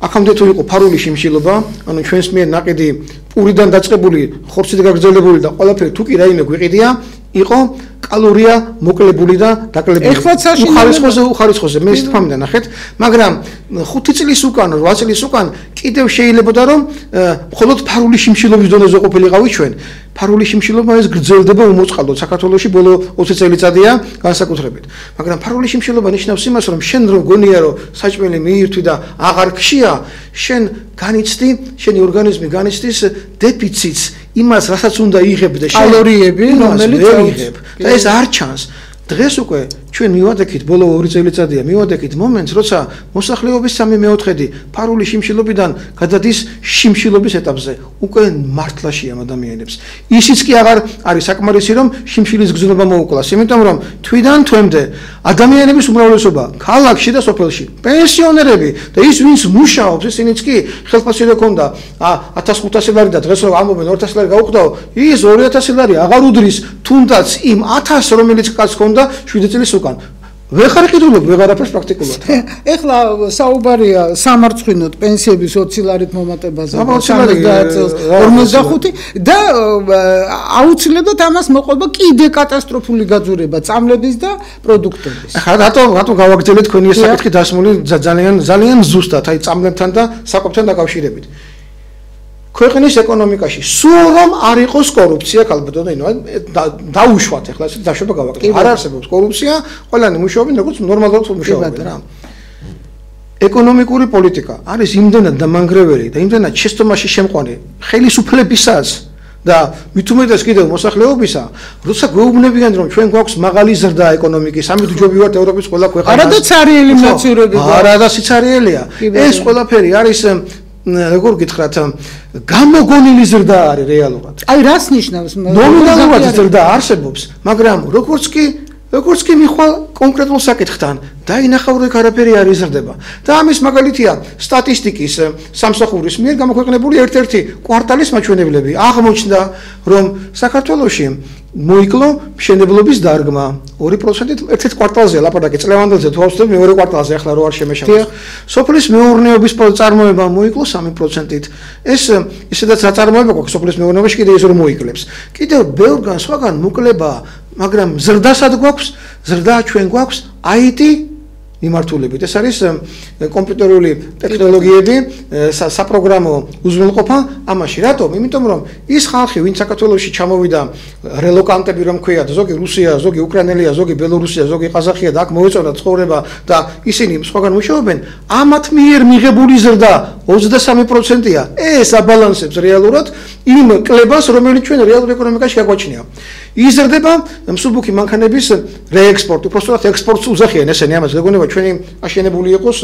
აქამდე თუ იყო ფარული შიმშილობა ანუ ჩვენს მიერ ნაკედი პურიდან დაწყებული ხორცით გაგრძელებული და ყველაფერი თუ კი რაიმე გვიყიდია იყო კალორია მოკლებული და დაკლებული უხარისხოზე მე ისთქვამდა ნახეთ მაგრამ 5 წლის უკან 8 წლის უკან კიდევ შეიძლებოდა რომ მხოლოდ ფარული შიმშილობის დონეზე ყოფილიყავი ჩვენ ფარული შიმშილობა ეს გრძელდება უმოწყალოდ საქართველოში ბოლო 20 წელიწადია განსაკუთრებით მაგრამ ფარული შიმშილობა ნიშნავს იმას რომ შენ რო გონია რომ საჭმელი მიირთვი და აღარ გშია შენ განიცდი შენი ორგანიზმი განიცდის დეფიციტს იმას რასაც უნდა იღებდე შენ კალორიები რომელიც იღებ და ეს არ ჩანს დღეს უკვე ჩვენ მივადექით ბოლო 2 წელიწადია მივადექით მომენტს, როცა მოსახლეობის 3/4 ფარული შიმშილობიდან გადადის შიმშილობის ეტაპზე. უკვე მართლაში ამ ადამიანებს. ისიც კი აღარ არის საკმარისი, რომ შიმშილის გზნობა მოუკლას, იმიტომ რომ თვიდან თვემდე ადამიანების უმრავლესობა ქალაქში და სოფელში, პენსიონერები და ის ვინც მუშაობს, ისინიც კი ხელფასი ქონდა 1500 ლარი და დღეს რომ ამბობენ 2000 ლარი გაუხდაო, ის 2000 ლარი აღარ უდრის თუნდაც იმ 1000 რომელიც კაც ქონდა 7 წლის უკან. ვეღარ ყიდულობ ვეღარაფერს პრაქტიკულად. ეხლა საუბარია სამარცხვინოდ პენსიების 20 ლარით მომატებაზე. 45 და აუცილებლად ამას მოყვება კიდე კატასტროფული გაძვირება წამლების და პროდუქტების. ახლა რატო გავაგრძელეთ თქვენი ეს საკითხი დასმული ძალიან ზუსტად, აი წამლებთან და საკვებთან დაკავშირებით. ქვეყნის ეკონომიკაში სულ რომ არ იყოს კორუფცია ქალბატონო, დაუშვათ ახლა ეს დაშვება გავაკეთე. არ არსებობს კორუფცია, ყველანი მუშაობენ როგორც ნორმალურად მუშაობენ რა. ეკონომიკური პოლიტიკა არის იმდენად დამანგრეველი და იმდენად შეცდომაში შემყვანი ხელისუფლებისას და მით უმეტეს კიდევ მოსახლეობისა, როცა გვეუბნებიან რომ ჩვენ გვაქვს მაღალი ზრდა ეკონომიკის, ამით ჯობი ვართ ევროპის ყველა ქვეყანას. არა და ცარიელი მოცურებია. არა და სიცარიელია. ეს ყველაფერი არის როგორ გითხრათ, გამოგონილი ზრდა არის რეალურად. აი რას ნიშნავს? ნომინალურად ზრდა არსებობს, მაგრამ როგორც კი მიხვალ კონკრეტულ საკითხთან, დაინახავ რომ არაფერი არ იზრდება. და ამის მაგალითია სტატისტიკის სამსახურის მიერ გამოქვეყნებული ერთ-ერთი კვარტალის მაჩვენებლები. აღმოჩნდა, რომ საქართველოში მოიკლო მშენებლობის დარგმა 2%-ით ერთ-ერთ კვარტალზე ლაპარაკი წლევანდელზე თუ ავსდები მეორე კვარტალზე ახლა რო არ შემეშალოს. სოფლის მეურნეობის წარმოება მოიკლო 3%-ით. ეს ისედაც რა წარმოება გვაქვს სოფლის მეურნეობაში კიდე ის რომ მოიკლებს. კიდევ ბევრგან სხვაგან მოკლება, მაგრამ ზრდასად გვაქვს, ზრდა ჩვენ გვაქვს IT მიმართულებით. ეს არის კომპიუტერული ტექნოლოგიები, საპროგრამო უზრუნველყოფა ამაში. რატომ? იმიტომ რომ ის ხალხი, ვინც საქართველოში ჩამოვიდა, რელოკანტები რომ ქვიათ, ზოგი რუსია, ზოგი უკრაინელია, ზოგი ბელორუსია, ზოგი ყაზახია და აქ მოეწონა ცხოვრება და ისინი სხვაგან მუშაობენ, ამათ მიერ მიღებული ზრდა 23%-ია. ეს აბალანსებს რეალურად იმ კლებას, რომელიც ჩვენ რეალურ ეკონომიკაში გაგვაჩნია. იზრდება მსუბუქი მანქანების რეექსპორტი, უბრალოდ ექსპორტს უზახიან ესენი ამას გეგონება ჩვენი აშენებული იყოს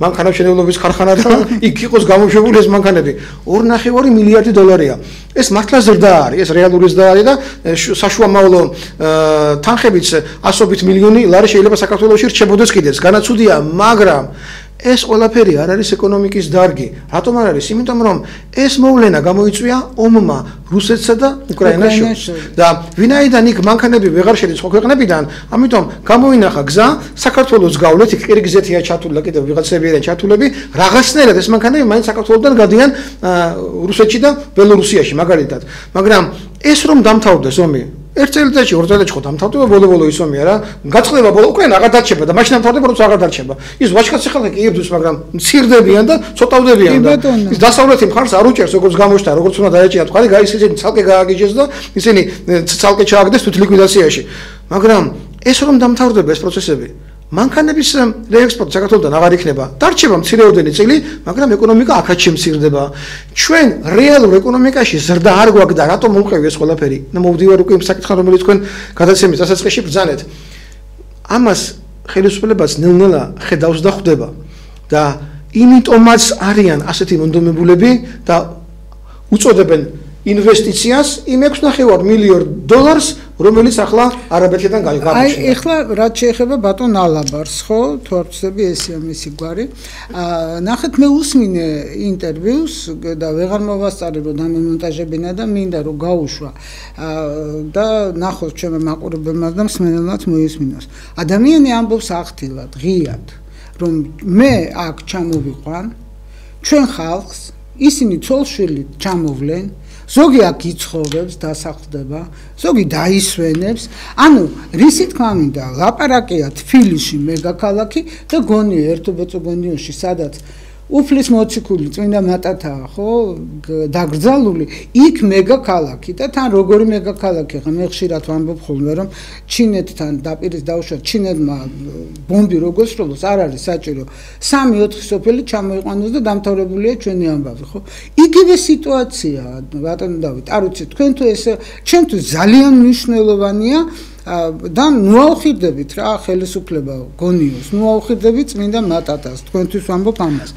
მანქანამშენებლობის ქარხანა და იქ იყოს გამოშვებული ეს მანქანები 2.5 მილიარდი დოლარია. ეს მართლა ზრდა არის, ეს რეალური ზრდა არის და საშუალო თანხებიც 100 მილიონი ლარი შეიძლება საქართველოში რჩებოდეს კიდეც. განაცუდია, მაგრამ ეს ყველაფერი არ არის ეკონომიკის დარგი. რატომ არ არის? იმიტომ რომ ეს მოვლენა გამოიწვია ომმა რუსეთსა და უკრაინაში. და ვინაიდან იქ მანქანები ვეღარ შედის სხვა ქვეყნებიდან, ამიტომ გამოინახა გზა საქართველოს გავლეთ, იქ ყირგიზეთია ჩართული და კიდევ ვიღაცები არიან ჩართულები, რაღაცნაირად ეს მანქანები მაინც საქართველოსთან გადიან რუსეთში და ბელორუსიაში მაგალითად. მაგრამ ეს რომ დამთავრდეს ომი ერთ წელიწადში, 2 წელიწადში ხო დამთავრდება ბოლო ის ომი არა? გაწყდება ბოლო უკრაინა აღარ დარჩება და მაშინ დამთავრდება როცა აღარ დარჩება. ის ვაჟკაცი ხალხი კი იბრძვის, მაგრამ მცირდებიან და ცოტავდებიან და ის დასავლეთი მხარს არ უჭერს როგორც გამოშთა, როგორც უნდა დაეჭირათ ხარი, ისინი ცალკე გააგიჯეს და ისინი ცალკე ჩააგდეს თვით ლიკვიდაციაში. მაგრამ ეს რომ დამთავრდება ეს პროცესები, მანქანების რეექსპორტი საქართველოსთან აღარ იქნება. დარჩება მცირეოდენი წილი, მაგრამ ეკონომიკა აქაც შემცირდება. ჩვენ რეალურ ეკონომიკაში ზრდა არ გვაქვს და რატომ მომყევი ეს ყველაფერი? მოვდივარ უკვე იმ საკითხთან, რომელიც თქვენ გადაცემის დასაწყისში ბრძანეთ. ამას ხელისუფლებაც ნელ-ნელა ხედავს და ხვდება. და იმიტომაც არიან ასეთი მონდომებულები და უწოდებენ ინვესტიციას იმ 6.5 მილიარდ დოლარს, რომელიც ახლა არაბეთიდან გაიგვაჩნია. აი, ეხლა რაც შეეხება ბატონ ალაბარს, ხო, თუ არ ვცდები, ესეა მისი გვარი. ნახეთ, მე უსმინე ინტერვიუს და ვეღარ მოვასწარე, რომ დამონტაჟებინა და მინდა რომ გაუშვა და ნახოს ჩემო მაყურებელმა და მსმენელმაც მოისმინოს. ადამიანი ამბობს აღთილად, ღიად, რომ მე აქ ჩამოვიყვან, ჩვენ ხალხს, ისინი ცოლშვილით ჩამოვლენ, ზოგი აქ იცხოვრებს, დასახლდება, ზოგი დაისვენებს. ანუ რისი თქმა მინდა, ლაპარაკია თბილისში მეგაქალაქი და გონიო ერთობეწო გონიოში, სადაც უფლის მოციქული წმინდა მატათაა, ხო, დაკრძალული, იქ მეგაქალაქი და თან როგორი მეგაქალაქი ხა მე ხშირად ვამბობ ხოლმე რომ ჩინეთთან დაპირის დაუშვათ, ჩინეთმა ბომბი როგორ სროლოს არ არის საჭირო 3-4 სოფელი ჩამოიყვანოს და დამთავრებულია ჩვენი ამბავი, ხო? იგივე სიტუაცია, ბატონო დავით, არ ვიცი, თქვენ თუ ეს ჩემთვის ძალიან მნიშვნელოვანია და ნუ აუხირდებით რა ხელისუფლება გონიოს ნუ აუხირდებით წმინდა მატატას თქვენთვის ვამბობ ამას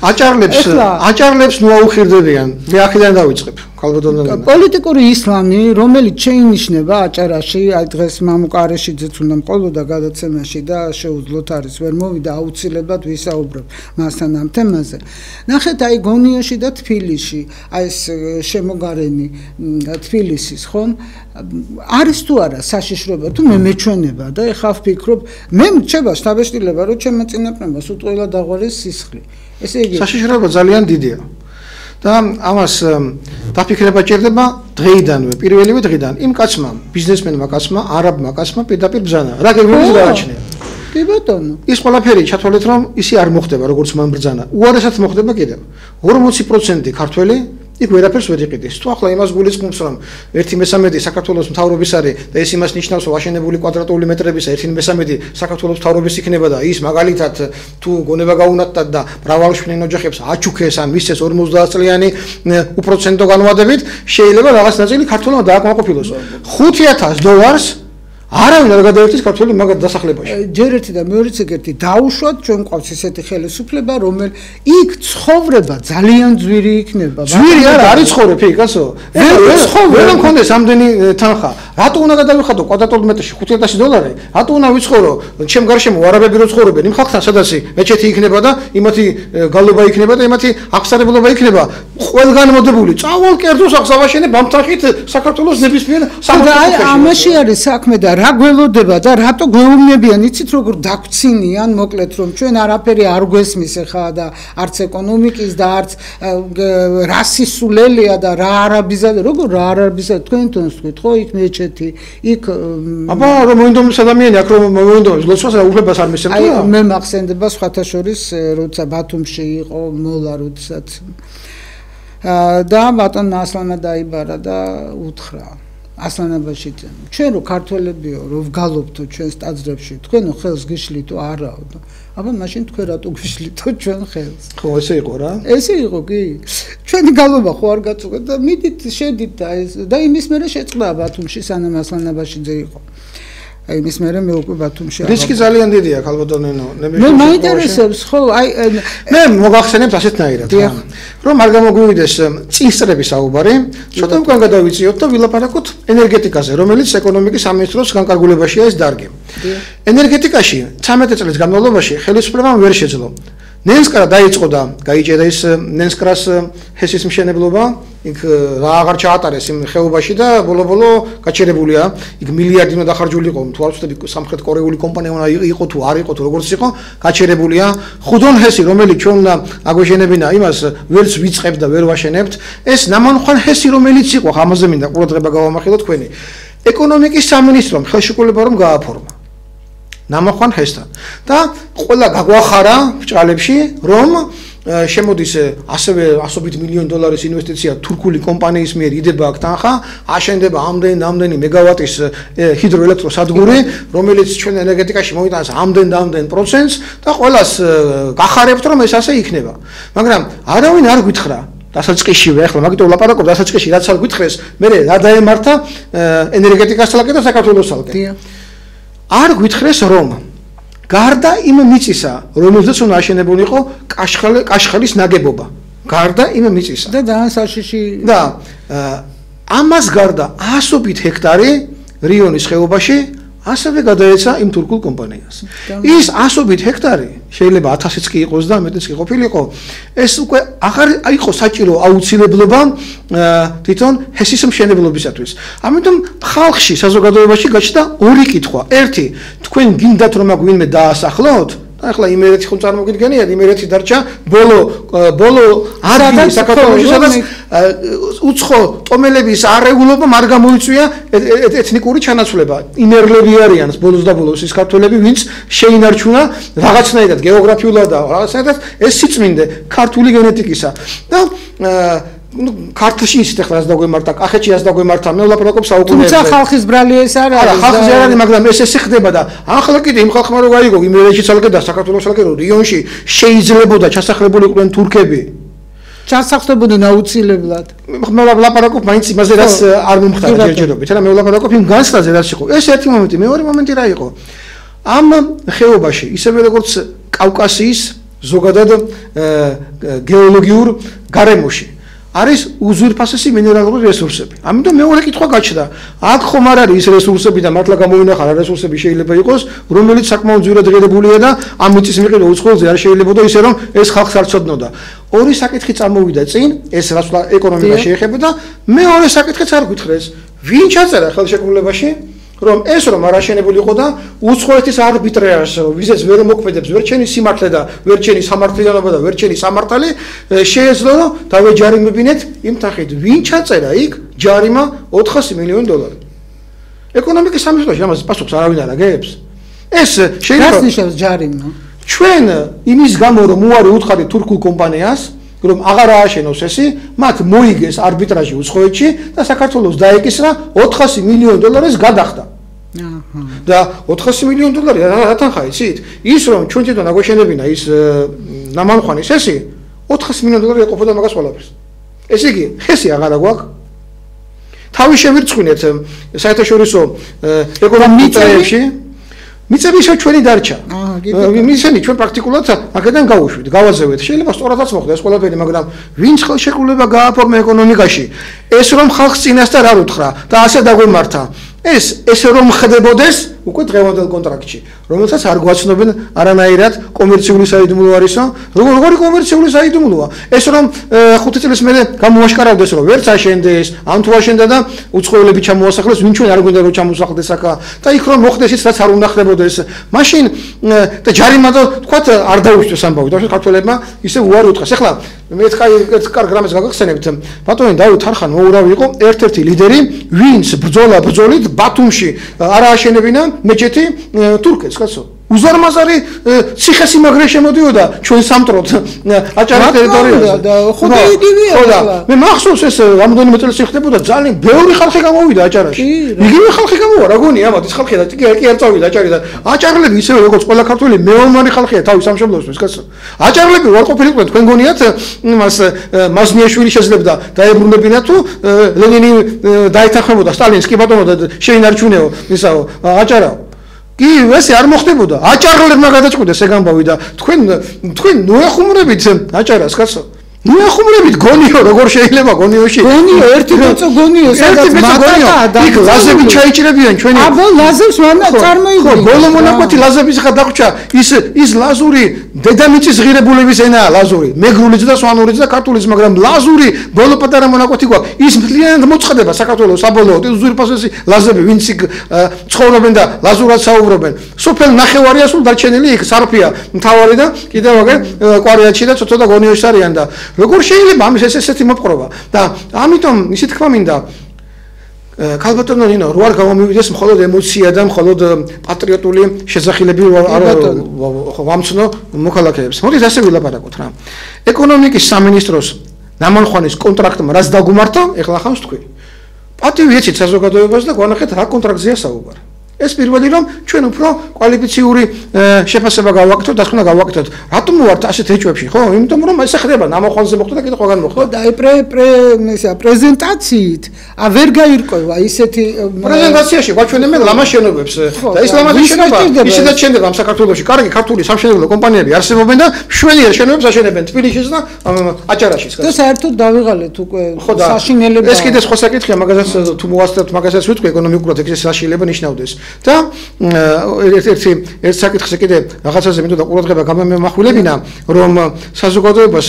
აჭარლებს ნუ აუხირდებიან მე აქედან დავიწყებ პოლიტიკური ისლამი რომელიც შეინიშნება აჭარაში აი დღეს მამუკარეშიძეც უნდა მყოლოდა გადაცემაში და შეუძლოთ არის ვერ მოვიდა აუცილებლად ვისაუბრებ მასთან ამ თემაზე ნახეთ აი გონიოში და თბილისში აი ეს შემოგარენი თბილისის ხომ არის თუ არა საშიშროება თუ მე მეჩვენება და ეხლა ვფიქრობ მე მრჩება შთაბეჭდილება რომ ჩემ წინაპრებას უტყუილა დაღვარეს სისხლი ესე იგი საშიშროება ძალიან დიდია და ამას დაფიქრება ჭირდება დღეიდანვე პირველივე დღიდან იმ კაცმა ბიზნესმენმა კაცმა არაბმა კაცმა პირდაპირ ბრძანა რა გეგმები გააჩნია კი ბატონო ის ყველაფერი ჩათვალეთ რომ ისი არ მოხდება როგორც მან ბრძანა უარესად მოხდება კიდევ 40% ქართველი იქ ვერაფერს ვერ იყიდეს. თუ ახლა იმას გულისხმობს რომ 1/13 საქართველოს მთავრობის არის და ეს იმას ნიშნავს რომ აშენებული კვადრატული მეტრების 1/13 საქართველოს მთავრობის იქნება და ის მაგალითად თუ გონება გაუნათდათ და მრავალშვილიან ოჯახებს აჩუქეს ან მისცეს 50 წლიანი უპროცენტო განვადებით შეიძლება რაღაც ნაწილი ქართველმა დააკმაყოფილოს. $5,000 არავინ არ გადაერთის ქართველი მაგათ დასახლებაში. ჯერ ერთი და მეორეც ეგეთი დაუშვათ ჩვენ მყავს ესეთი ხელისუფლება რომელიც იქ ცხოვრება ძალიან ძვირი იქნება. ძვირი არის ცხოვრებ იქ კაცო. ვერ მქონდეს ამდენი თანხა. რატო უნდა გადავიხადო კვადრატულ მეტრში $5,000? რატო უნდა ვიცხოვრო ჩემ გარშემო არაბები რო ცხოვრობენ იმ ხალხთან სადაც მეჩეთი იქნება და იმათი გალობა იქნება და იმათი აღსარებლობა იქნება ყველგან მოდებული. წავალ კერძოს აღსავაშენებ ამ თანხით საქართველოს ნებისმიერ სამართალში. აი ამაში არის საქმე და რა გველოდება და რატო გვეუბნებიან იცით როგორ დაგცინიან მოკლედ რომ ჩვენ არაფერი არ გვესმის ახლა და არც ეკონომიკის და არც რასისულელია და რა არაბიზა როგორ რა არაბიზა თქვენ თონს თქვით ხო იქ მეჩეთი იქ აბა რომ მოინდომის ადამიანი აქ რომ მოინდომის ლოცვას უფლებას არ მისცემთ აი მე მახსენდება სხვათა შორის როცა ბათუმში იყო მოლა როდესაც და ბატონ ასლანა დაიბარა და უთხრა ასლანაბაში ჩვენ რო ქართველებიო რო ვგალობთო ჩვენს ტაძრებში თქვენო ხელს გიშლითო არაო აბა მაშინ თქვენ რატო გიშლითო ჩვენ ხელს ხო ესე იყო რა ესე იყო კი ჩვენი გალობა ხო არ გაწუხეთ და მიდით შედით და იმის მერე შეწყდა ბათუმში სანამ ასლანაბაშიძე იყო აი იმის მერე მე უკვე ბათუმში რისკი ძალიან დიდია ქალბატონენო მე მაინტერესებს ხო აი მე მოგახსენებთ ასეთნაირად რომ არ გამოგვივიდეს წინსწრების საუბარი ცოტა უკან გადავიწიოთ და ვილაპარაკოთ ენერგეტიკაზე რომელიც ეკონომიკის სამინისტროს განკარგულებაშია ეს დარგი ენერგეტიკაში 13 წლის განმავლობაში ხელისუფლებამ ვერ შეძლო ნენსკრა დაიწყო და გაიჭერა ის ნენსკრას ჰესის მშენებლობა იქ რა აღარ ჩაატარეს იმ ხეობაში და ბოლო-ბოლო გაჩერებულია იქ მილიარდი უნდა დახარჯულიყო თუ არ ვცდები სამხრეთ კორეული კომპანია უნდა იყო თუ არ იყო თუ როგორც იყო გაჩერებულია ხუდონ ჰესი რომელიც ჩვენ უნდა აგვეშენებინა იმას ვერც ვიწყებთ და ვერ ვაშენებთ ეს ნამანხან ჰესი რომელიც იყო ამაზე მინდა ყურადღება გავამახვილო თქვენი ეკონომიკის სამინისტრომ ხელშეკრულება რომ გააფორმა ნამახვან ჰესთან და ყველა გაგვახარა ბჭყალებში რომ შემოდის ასევე $100 მილიონ ინვესტიცია თურქული კომპანიის მიერ იდება აქ თანხა აშენდება ამდენი მეგავატის ჰიდროელექტროსადგური რომელიც ჩვენ ენერგეტიკაში მოიტანს ამდენ პროცენტს და ყველას გახარებთ რომ ეს ასე იქნება მაგრამ არავინ არ გითხრა დასაწყისშივე ახლა მაგიტომ ლაპარაკობ დასაწყისში რაც არ გითხრეს მე რა დაემართა ენერგეტიკასთან და საქართველოსთან არ გითხრეს რომ გარდა იმ მიწისა რომელზეც უნდა აშენებულიყო კაშხლის ნაგებობა გარდა იმ მიწისა და დაასაშიში და ამას გარდა 100 ჰექტარი რიონის ხეობაში ასევე გადაეცა იმ თურქულ კომპანიას ის 100 ჰექტარი შეიძლება 1000-იც კი იყოს და მეტიც კი ყოფილიყო ეს უკვე აღარ იყო საჭირო აუცილებლობა თვითონ ჰესის მშენებლობისათვის ამიტომ ხალხში საზოგადოებაში გაჩნდა ორი კითხვა ერთი თქვენ გინდათ რომ აქ ვინმე დაასახლოთ ახლა იმერეთი ხომ წარმოგიდგენიათ იმერეთი დარჩა ბოლო ადგილი საქართველოში სადაც უცხო ტომელების არეულობამ არ გამოიწვია ეთნიკური ჩანაცვლება იმერლები არიან ბოლოს და ბოლოს ის ქართველები ვინც შეინარჩუნა რაღაცნაირად გეოგრაფიულად და რაღაცნაირად ეს სიწმინდე ქართული გენეტიკისა და ქართლში ისეთ ახლა რაც დაგვემართა, კახეთში რაც დაგვემართა, მე ვლაპარაკობ საუკუნეებზე. თუმცა ხალხის ბრალი ეს არ არის. არა, ხალხის არ არის, მაგრამ ეს ხდება და ახლა კიდე იმ ხალხმა რო გაიგო, იმერეთში ცალკე და საქართველოს ცალკე რო რიონში შეიძლებოდა ჩასახლებულიყვნენ თურქები. ჩასახდებოდნენ აუცილებლად. მე ვლაპარაკობ მაინც იმაზე, რაც არ მომხდარა ჯერჯერობით, რა მე ვლაპარაკობ იმ განცდაზე, რაც იყო. ეს ერთი მომენტი, მეორე მომენტი რა იყო? ამ ხეობაში, ისევე როგორც კავკასიის ზოგადად გეოლოგიურ გარემოში არის უზურპასესი მინერალური რესურსები. ამიტომ მეორე კითხვა გაჩნდა. აქ ხომ არ არის ის რესურსები და მართლა გამოვინახა რა რესურსები შეიძლება იყოს, რომელიც საკმაოდ ძვირად ღირებულია და ამ მიწის მიყიდვა უცხოელზე არ შეიძლებოდა ისე რომ ეს ხალხს არ ცოდნოდა. ორი საკითხი წამოვიდა წინ, ეს რაც ეკონომიკა შეეხება და მეორე საკითხიც არ გითხრეს. ვინ ჩაწერა ხელშეკრულებაში? რომ ეს რომ არ აშენებული იყო და უცხოეთის არბიტრაჟს ვიზეც ვერ მოქმედებს, ვერ ჩენი სიმართლე და ვერ ჩენი სამართლიანობა და ვერ ჩენი სამართალი შეეძლო რომ დავეჯარიმებინეთ იმ თანხით. ვინ ჩაწერა იქ ჯარიმა $400 მილიონი? ეკონომიკის სამინისტროში ამას პასუხს არავინ არ აგებს. ეს შეიძლება რას ნიშნავს ჯარიმა? ჩვენ იმის გამო რომ უარი უთხარი თურქულ კომპანიას რომ აღარ ააშენოს ესი, მათ მოიგეს არბიტრაჟი უცხოეთში და საქართველოს დაეკისრა $400 მილიონი გადახდა. და $400 მილიონი რა თანხა იცით? ის რომ ჩვენ თვითონ აგვეშენებინა ის ნამანხვანის ესი, $400 მილიონი ეყოფოდა მაგას ყველაფერს. ესე იგი, ხესი აღარა გვაქვს. თავი შევირწყვინეთ საერთაშორისო ეკონომიკაში მიწები ისე ჩვენი დარჩა. მისენი ჩვენ პრაქტიკულად აქედან გავუშვით, გავაზევეთ. შეიძლება სწორადაც მოხდეს ეს ყველაფერი, მაგრამ ვინც ხელშეკრულება გააფორმა ეკონომიკაში, ეს რომ ხალხს წინასწარ არ უთხრა და ასე დაგვემართა. ეს რომ ხდებოდეს უკვე დღევანდელ კონტრაქტში, რომელსაც არ გვაცნობენ არანაირად კომერციული საიდუმლო არისო, როგორი კომერციული საიდუმლოა. ეს რომ 5 წლის მერე გამოაშკარავდეს რომ ვერც აშენდეს, ან თუ აშენდა და უცხოელები ჩამოასახლეს, ვინ ჩვენ არ გვინდა რომ ჩამოსახლდეს აქა და იქ რომ მოხდეს ის რაც არ უნდა ხდებოდეს. მაშინ და ჯარიმა და თქვათ არ დაუშვეს ამბავი და ქართველებმა ისე უარი უთხრეს. ახლა მე ერთ კარგ რამეს გაგახსენებთ. ბატონი დავით არხან მოურავი იყო ერთ-ერთი ლიდერი, ვინც ბრძოლით ბათუმში არ ააშენებინა მეჩეთი თურქეთს, კაცო. უზარმაზარი ციხესიმაგრე შემოდიოდა ჩვენ სამტროთ აჭარის ტერიტორიაზე და ხოდა იგივეა ახლა. მე მახსოვს ეს რამოდენიმე წელს ხდებოდა ძალიან ბევრი ხალხი გამოვიდა აჭარაში. იგივე ხალხი გამოვა, რა გონია ამათ ის ხალხი და კი არ წავიდა აჭარიდან. აჭარლები ისევე როგორც ყველა ქართველი მეომარი ხალხია თავის სამშობლოსთვის, კაცო. აჭარლები ვარ ყოფილიყვნენ, თქვენ გონიათ იმას მაზნიაშვილი შეძლებდა დაებრუნებინა თუ ლენინი დაეთანხმებოდა სტალინს, კი ბატონო და შეინარჩუნეო ისაო აჭარაო. კი, ესე არ მოხდებოდა. აჭარლებმა გადაწყვიტეს ეგ ამბავი და თქვენ ნუეხუმრებით აჭარას, კაცო. ნუეხუმრებით გონიო, როგორ შეიძლება გონიოში? გონიო, ერთი ბოწო გონიო, სადაც მატა იქ ლაზები ჩაიჭრებიან ჩვენი. აბა ლაზებს მანა წარმოიდგინე. ხო, ბოლო მონაკვეთი ლაზების ხა დაგვჭა. ის ლაზური დედამიწის ღირებულების ენაა ლაზური. მეგრულიც და სვანურიც და ქართულიც, მაგრამ ლაზური ბოლო პატარა მონაკვეთი გვაქვს. ის მთლიანად მოწყდება საქართველოს საბოლოოდ. ის უზურპასესი ლაზები, ვინც იქ ცხოვრობენ და ლაზურად საუბრობენ. სოფელ ნახევარია სულ დარჩენილი იქ სარფია მთავარი და კიდევ აგერ კვარიატში და ცოტა გონიოში არიან და როგორ შეიძლება ამის ესეთი მოპყრობა და ამიტომ ისე თქვა მინდა ქალბატონო ნინო რო არ გამომივიდეს მხოლოდ ემოცია და მხოლოდ პატრიოტული შესახილები ვამცნო მოქალაქეებს. მოდით ასე ვილაპარაკოთ რა. ეკონომიკის სამინისტროს ნამანხვანის კონტრაქტმა რაც დაგუმართა, ეხლა ხავს თქვი. პატივი ეცით საზოგადოებას და გვანახეთ რა კონტრაქტზეა საუბარი. ეს პირველი რომ ჩვენ უფრო კვალიფიციური შეფასება გავაკეთოთ და თქვა გავაკეთოთ. რატომ ვართ ასეთ ეჭვებში, ხო? იმიტომ რომ ეს ხდება ნამანხვანზე მოხდა და კიდე ყველგან მოხდა. ხო და პრეზენტაციით ვერ გაირკვევა ისეთი პრეზენტაციაში გვაჩვენებენ ლამას შენობებს და ის ლამაზი შენობა ისედაც შენდება ამ საქართველოში. კარგი ქართული სამშენებლო კომპანიები არსებობენ და მშვენიერ შენობებს აშენებენ თბილისშიც და აჭარაშიც. და საერთოდ დავიღალეთ უკვე საშინელება. ეს კიდე სხვა საკითხია, მაგასაც თუ მოვასწრებთ, მაგასაც ვიტყვი ეკონომიკურად ეს საშინელება ნიშნავდეს. და ერთ საკითხზე კიდე რაღაცაზე მინდოდა ყურადღება გამემახვილებინა, რომ საზოგადოებას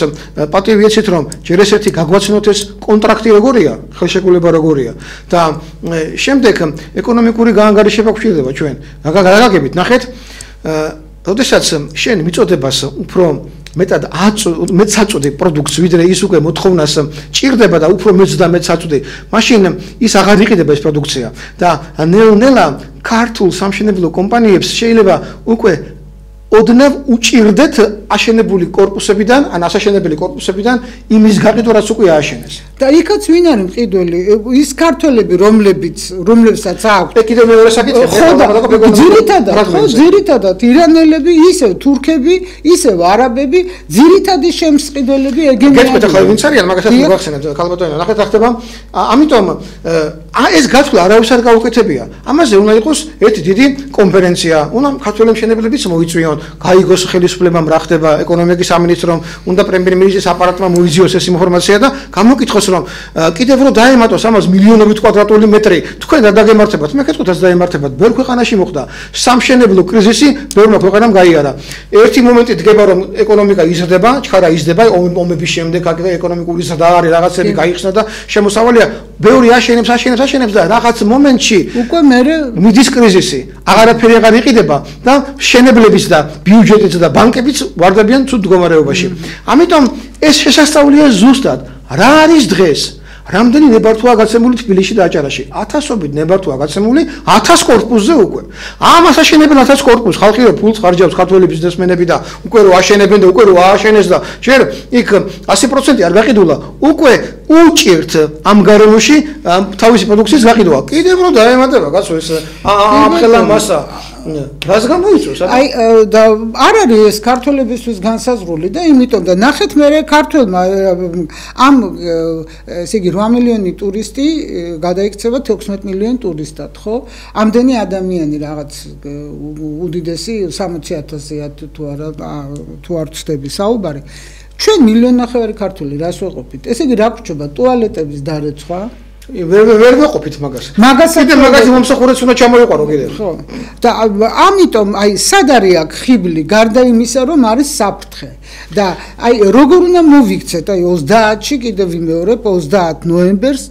პატივი ეცით, რომ ჯერ ესეთი გაგვაცნოთ ეს კონტრაქტი როგორია, ხელშეკრულება როგორია და შემდეგ ეკონომიკური გაანგარიშება გვჭირდება ჩვენ. გაგაგებით, ნახეთ, როდესაც შენ მიწოდებას უფრო მეტად მეცაწოდე პროდუქტს ვიდრე ის უკვე მოთხოვნას ჭირდება და უფრო მეც და მეცაწოდე, მაშინ ის აღარ იყიდება ეს პროდუქცია და ნელ-ნელა ქართულ სამშენებლო კომპანიებს შეიძლება უკვე ოდნავ უჭირდეთ აშენებული კორპუსებიდან, ან ასაშენებელი კორპუსებიდან იმის გაყიდვა, რაც უკვე ააშენეს. და იქაც ვინ არის მყიდველი? ის ქართველები, რომლებსაც აქვს. კიდევ მეორე საკითხი. ძირითადად ირანელები, ისევ თურქები, ისევ არაბები, ძირითადი შემსყიდველები ეგენია. გეტყვით ახლა ვინც არიან, მაგასაც მოგახსენებთ, ქალბატონო, ნახეთ ახლა, ამიტომ ეს გათვლა არავის არ გაუკეთებია. ამაზე უნდა იყოს ერთი დიდი კონფერენცია. უნდა ქართველი მშენებლებიც მოიწვიონ, გაიგოს ხელისუფლებამ რა ხდება ეკონომიკის სამინისტრომ, უნდა პრემიერ-მინისტრის აპარატმა მოიძიოს ეს ინფორმაცია და გამოკითხოს რომ კიდევ რომ დაემატოს ამას მილიონობით კვადრატული მეტრი, თქვენ რა დაგემართებათ? მე გეტყვით დაემართებათ. ბევრ ქვეყანაში მოხდა სამშენებლო კრიზისი, ბევრმა ქვეყანამ გაიარა. ერთი მომენტი დგება რომ ეკონომიკა იზრდება, ჩქარა იზრდება, ომების შემდეგ ეკონომიკური ზრდა არის, რაღაცები გაიხსნა და შემოსავალია ბევრი აშენებს და რაღაც მომენტში უკვე მე მიდის კრიზისი. აღარაფერი აღარ იყიდება და შენებლების და ბიუჯეტიც და ბანკებიც ვარდებიან ცუდ მდგომარეობაში. ამიტომ ეს შესასწავლია ზუსტად რა არის დღეს. რამდენი ნებართვაა გაცემული თბილისში და აჭარაში? 1000-ობით ნებართვაა გაცემული 1000 კორპუსზე უკვე. ამას აშენებენ 1000 კორპუსს, ხალხი რო ფულს ხარჯავს ქართველი ბიზნესმენები და უკვე რო აშენებენ და უკვე რო ააშენეს და ჯერ იქ 100% არ გაყიდულა, უკვე უჭირთ ამ გარემოში თავისი პროდუქციის გაყიდვა. კიდევ რო დაემატება კაცო ეს ამხელა მასა რას გამოიწვევს? აი და არ არის ეს ქართველებისთვის განსაზღვრული და იმიტომ და ნახეთ მე ქართველმა ამ ესე იგი 8 მილიონი ტურისტი გადაიქცევა 16 მილიონი ტურისტად, ხო? ამდენი ადამიანი რაღაც უდიდესი 60,000-ია თუ არ ვწდები საუბარი. ჩვენ 1,5 მილიონი ქართველი რას ვეყოფით? ესე იგი რა გვჭირდება ტუალეტების დარეცხვა? ვერ ვეყოფით მაგას. კიდე მაგას მომსახურეც უნდა ჩამოიყვარო კიდე. ხო. და ამიტომ აი სად არის აქ ხიბლი გარდა იმისა რომ არის საფრთხე. და აი როგორ უნდა მოვიქცეთ აი 30-ში კიდე ვიმეორებ 30 ნოემბერს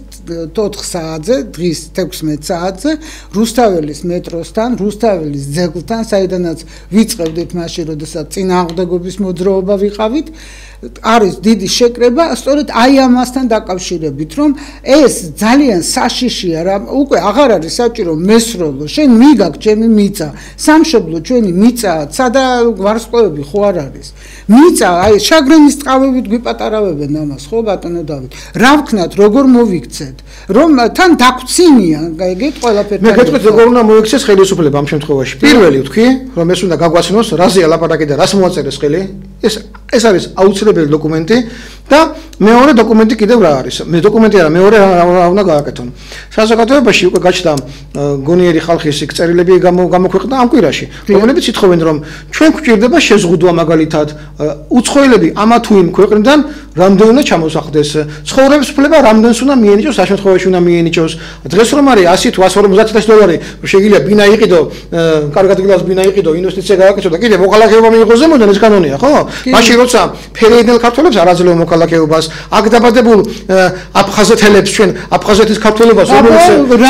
4 საათზე დღის 16 საათზე რუსთაველის მეტროსთან, რუსთაველის ძეგლთან, საიდანაც ვიწყებდით მაშინ, როდესაც წინააღმდეგობის მოძრაობა ვიყავით, არის დიდი შეკრება, სწორედ აი ამასთან დაკავშირებით, რომ ეს ძალიან საშიშია რა, უკვე აღარ არის საჭირო მესროლო, შენ მიგაკ ჩემი მიწა, სამშობლო ჩვენი მიწა, სადა ვარსკვლავები ხო არ არის. მიწა, აი შაგრენის წყავებით გვიპატარავებენ ამას, ხო ბატონო დავით. რა ვქნათ, როგორ მოვიქცეთ, რომ თან დაგვცინია, ეგეთ ყველაფერთან. მე გეტყვით როგორ უნდა მოიქცეს ხელისუფლება ამ შემთხვევაში. პირველი ვთქვი, რომ ეს უნდა გაგვაცნოს, რაზეა ლაპარაკი და რას მოაწერეს ხელი. ეს არის აუცილებელი დოკუმენტი და მეორე დოკუმენტი კიდევ რა არის? მე დოკუმენტი არა, მეორე რა უნდა გააკეთონ. საზოგადოებაში უკვე გაჩნდა გონიერი ხალხის წერილები გამოქვეყნდა ამ კვირაში, რომლებიც ითხოვენ რომ ჩვენ გვჭირდება შეზღუდვა მაგალითად უცხოელები ამა თუ იმ ქვეყნიდან რამდენ უნდა ჩამოსახლდეს, ცხოვრების უფლება რამდენს უნდა მიენიჭოს, ამ შემთხვევაში უნდა მიენიჭოს. დღეს რომ არის 100 თუ 150,000 დოლარი, შეიძლება ბინა იყიდო, კარგად გილას ბინა იყიდო, ინვესტიცია გააკეთო და კიდე მოქალაქეობა მიიღოს ზემოდან, ეს კანონია, ხო? მაშინ როცა ფერეიდნელ ქართველებს არ აძლევ მოქალაქეობას, აქ დაბადებულ აფხაზეთელებს ჩვენ აფხაზეთის ქართველობას რომელიც